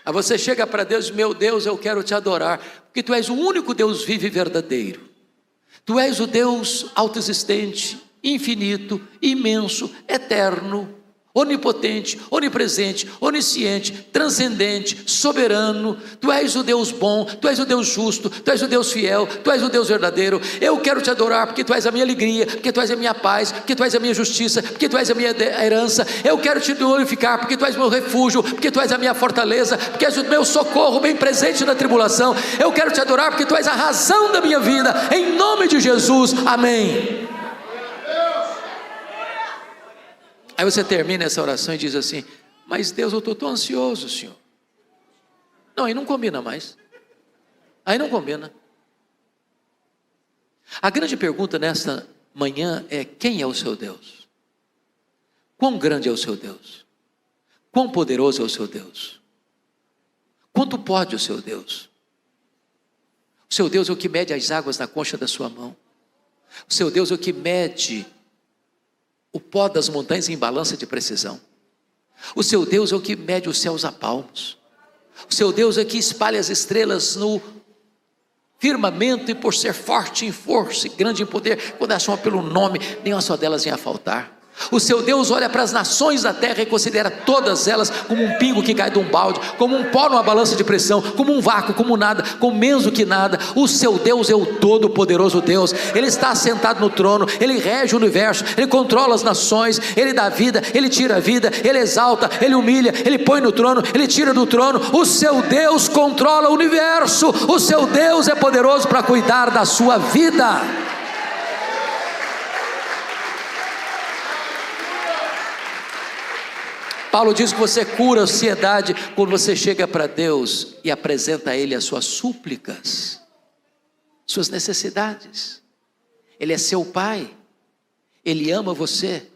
Aí você chega para Deus e diz: meu Deus, eu quero te adorar, porque Tu és o único Deus vivo e verdadeiro. Tu és o Deus autoexistente, infinito, imenso, eterno, onipotente, onipresente, onisciente, transcendente, soberano. Tu és o Deus bom, Tu és o Deus justo, Tu és o Deus fiel, Tu és o Deus verdadeiro. Eu quero te adorar porque Tu és a minha alegria, porque Tu és a minha paz, porque Tu és a minha justiça, porque Tu és a minha herança. Eu quero te glorificar porque Tu és meu refúgio, porque Tu és a minha fortaleza, porque és o meu socorro bem presente na tribulação. Eu quero te adorar porque Tu és a razão da minha vida, em nome de Jesus, amém. Aí você termina essa oração e diz assim: mas Deus, eu estou tão ansioso, Senhor. Não, aí não combina mais. Aí não combina. A grande pergunta nesta manhã é: quem é o seu Deus? Quão grande é o seu Deus? Quão poderoso é o seu Deus? Quanto pode o seu Deus? O seu Deus é o que mede as águas na concha da sua mão. O seu Deus é o que mede o pó das montanhas em balança de precisão. O seu Deus é o que mede os céus a palmos. O seu Deus é que espalha as estrelas no firmamento, e por ser forte em força e grande em poder, quando elas chamam pelo nome, nenhuma só delas vem a faltar. O seu Deus olha para as nações da terra e considera todas elas como um pingo que cai de um balde, como um pó numa balança de pressão, como um vácuo, como nada, como menos do que nada. O seu Deus é o todo-poderoso Deus. Ele está sentado no trono, Ele rege o universo, Ele controla as nações, Ele dá vida, Ele tira a vida, Ele exalta, Ele humilha, Ele põe no trono, Ele tira do trono. O seu Deus controla o universo. O seu Deus é poderoso para cuidar da sua vida. Paulo diz que você cura a ansiedade quando você chega para Deus e apresenta a Ele as suas súplicas, suas necessidades. Ele é seu Pai, Ele ama você,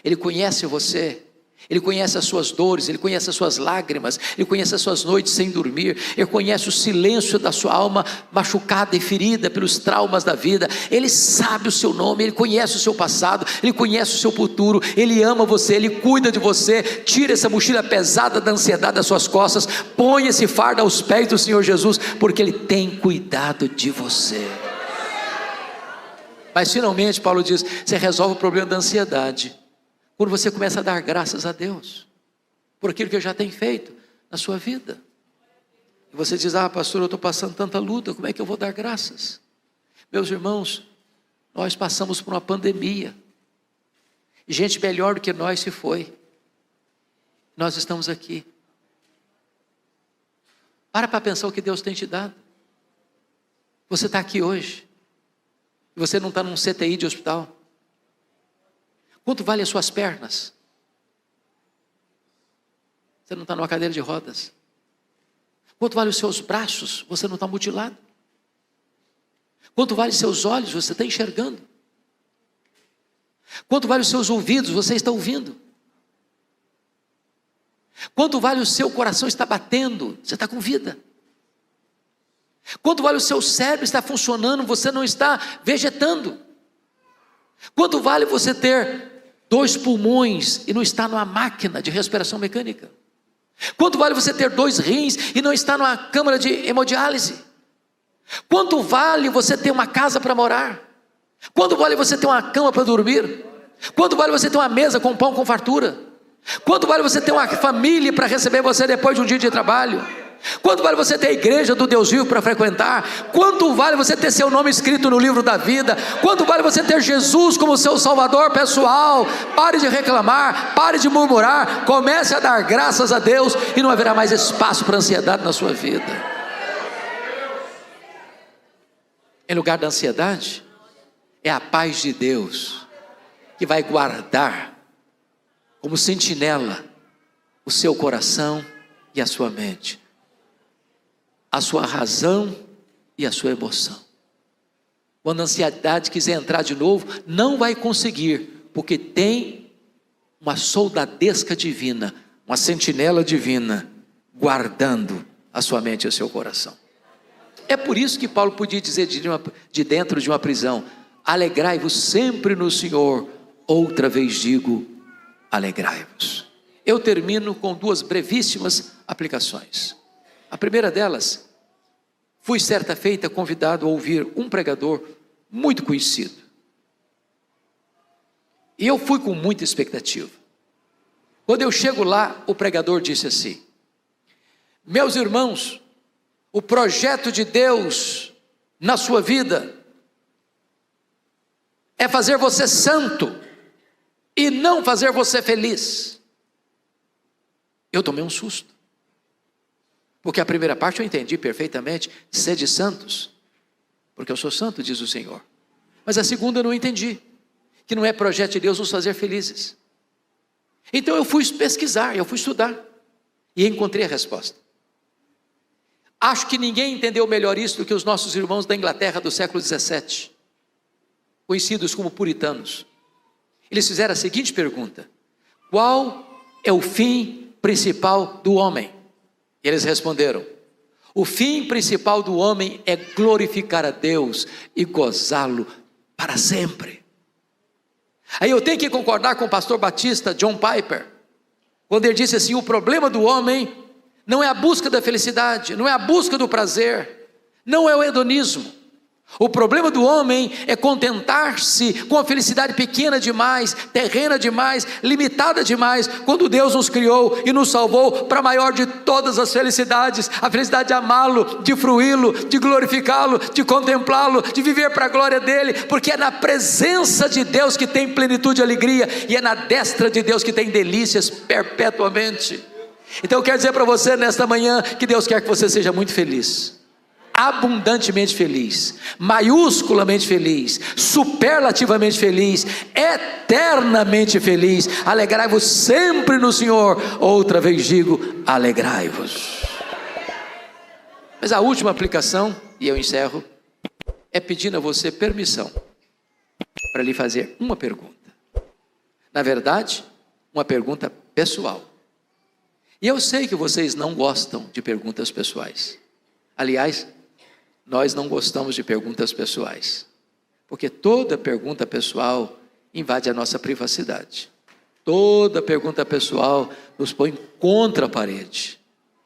Ele conhece você, Ele conhece as suas dores, Ele conhece as suas lágrimas, Ele conhece as suas noites sem dormir, Ele conhece o silêncio da sua alma machucada e ferida pelos traumas da vida. Ele sabe o seu nome, Ele conhece o seu passado, Ele conhece o seu futuro, Ele ama você, Ele cuida de você. Tira essa mochila pesada da ansiedade das suas costas, põe esse fardo aos pés do Senhor Jesus, porque Ele tem cuidado de você. Mas finalmente Paulo diz, você resolve o problema da ansiedade quando você começa a dar graças a Deus por aquilo que Ele já tem feito na sua vida. E você diz, pastor, eu estou passando tanta luta, como é que eu vou dar graças? Meus irmãos, nós passamos por uma pandemia, gente melhor do que nós se foi, nós estamos aqui. Para pensar o que Deus tem te dado. Você está aqui hoje, e você não está num CTI de hospital. Quanto vale as suas pernas? Você não está numa cadeira de rodas. Quanto vale os seus braços? Você não está mutilado. Quanto vale os seus olhos? Você está enxergando. Quanto vale os seus ouvidos? Você está ouvindo. Quanto vale o seu coração? Está batendo. Você está com vida. Quanto vale o seu cérebro? Está funcionando. Você não está vegetando. Quanto vale você ter 2 pulmões e não está numa máquina de respiração mecânica? Quanto vale você ter 2 rins e não está numa câmara de hemodiálise? Quanto vale você ter uma casa para morar? Quanto vale você ter uma cama para dormir? Quanto vale você ter uma mesa com pão com fartura? Quanto vale você ter uma família para receber você depois de um dia de trabalho? Quanto vale você ter a igreja do Deus vivo para frequentar? Quanto vale você ter seu nome escrito no livro da vida? Quanto vale você ter Jesus como seu salvador pessoal? Pare de reclamar, pare de murmurar, comece a dar graças a Deus e não haverá mais espaço para ansiedade na sua vida. Em lugar da ansiedade, é a paz de Deus que vai guardar como sentinela o seu coração e a sua mente, a sua razão e a sua emoção. Quando a ansiedade quiser entrar de novo, não vai conseguir, porque tem uma soldadesca divina, uma sentinela divina, guardando a sua mente e o seu coração. É por isso que Paulo podia dizer de dentro de uma prisão, alegrai-vos sempre no Senhor, outra vez digo, alegrai-vos. Eu termino com 2 brevíssimas aplicações. A primeira delas, fui certa feita convidado a ouvir um pregador muito conhecido. E eu fui com muita expectativa. Quando eu chego lá, o pregador disse assim, meus irmãos, o projeto de Deus na sua vida é fazer você santo e não fazer você feliz. Eu tomei um susto. Porque a primeira parte eu entendi perfeitamente, sede santos, porque eu sou santo, diz o Senhor. Mas a segunda eu não entendi, que não é projeto de Deus nos fazer felizes. Então eu fui pesquisar, eu fui estudar, e encontrei a resposta. Acho que ninguém entendeu melhor isso do que os nossos irmãos da Inglaterra do século 17, conhecidos como puritanos. Eles fizeram a seguinte pergunta, qual é o fim principal do homem? Eles responderam, o fim principal do homem é glorificar a Deus e gozá-lo para sempre. Aí eu tenho que concordar com o pastor batista John Piper, quando ele disse assim, o problema do homem não é a busca da felicidade, não é a busca do prazer, não é o hedonismo, O problema do homem é contentar-se com a felicidade pequena demais, terrena demais, limitada demais, quando Deus nos criou e nos salvou para a maior de todas as felicidades, a felicidade de amá-lo, de fruí-lo, de glorificá-lo, de contemplá-lo, de viver para a glória dele, porque é na presença de Deus que tem plenitude e alegria, e é na destra de Deus que tem delícias perpetuamente. Então eu quero dizer para você nesta manhã, que Deus quer que você seja muito feliz, abundantemente feliz, maiusculamente feliz, superlativamente feliz, eternamente feliz. Alegrai-vos sempre no Senhor. Outra vez digo, alegrai-vos. Mas a última aplicação, e eu encerro, é pedindo a você permissão para lhe fazer uma pergunta. Na verdade, uma pergunta pessoal. E eu sei que vocês não gostam de perguntas pessoais. Aliás, nós não gostamos de perguntas pessoais, porque toda pergunta pessoal invade a nossa privacidade. Toda pergunta pessoal nos põe contra a parede.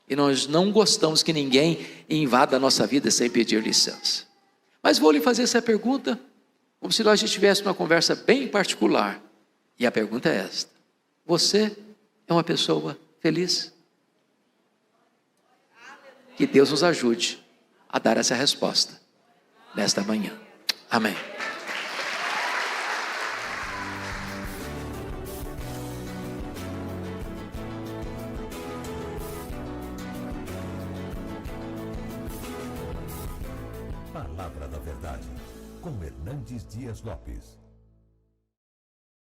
E nós não gostamos que ninguém invada a nossa vida sem pedir licença. Mas vou lhe fazer essa pergunta, como se nós estivéssemos uma conversa bem particular. E a pergunta é esta: você é uma pessoa feliz? Que Deus nos ajude a dar essa resposta nesta manhã. Amém. Palavra da Verdade, com Hernandes Dias Lopes.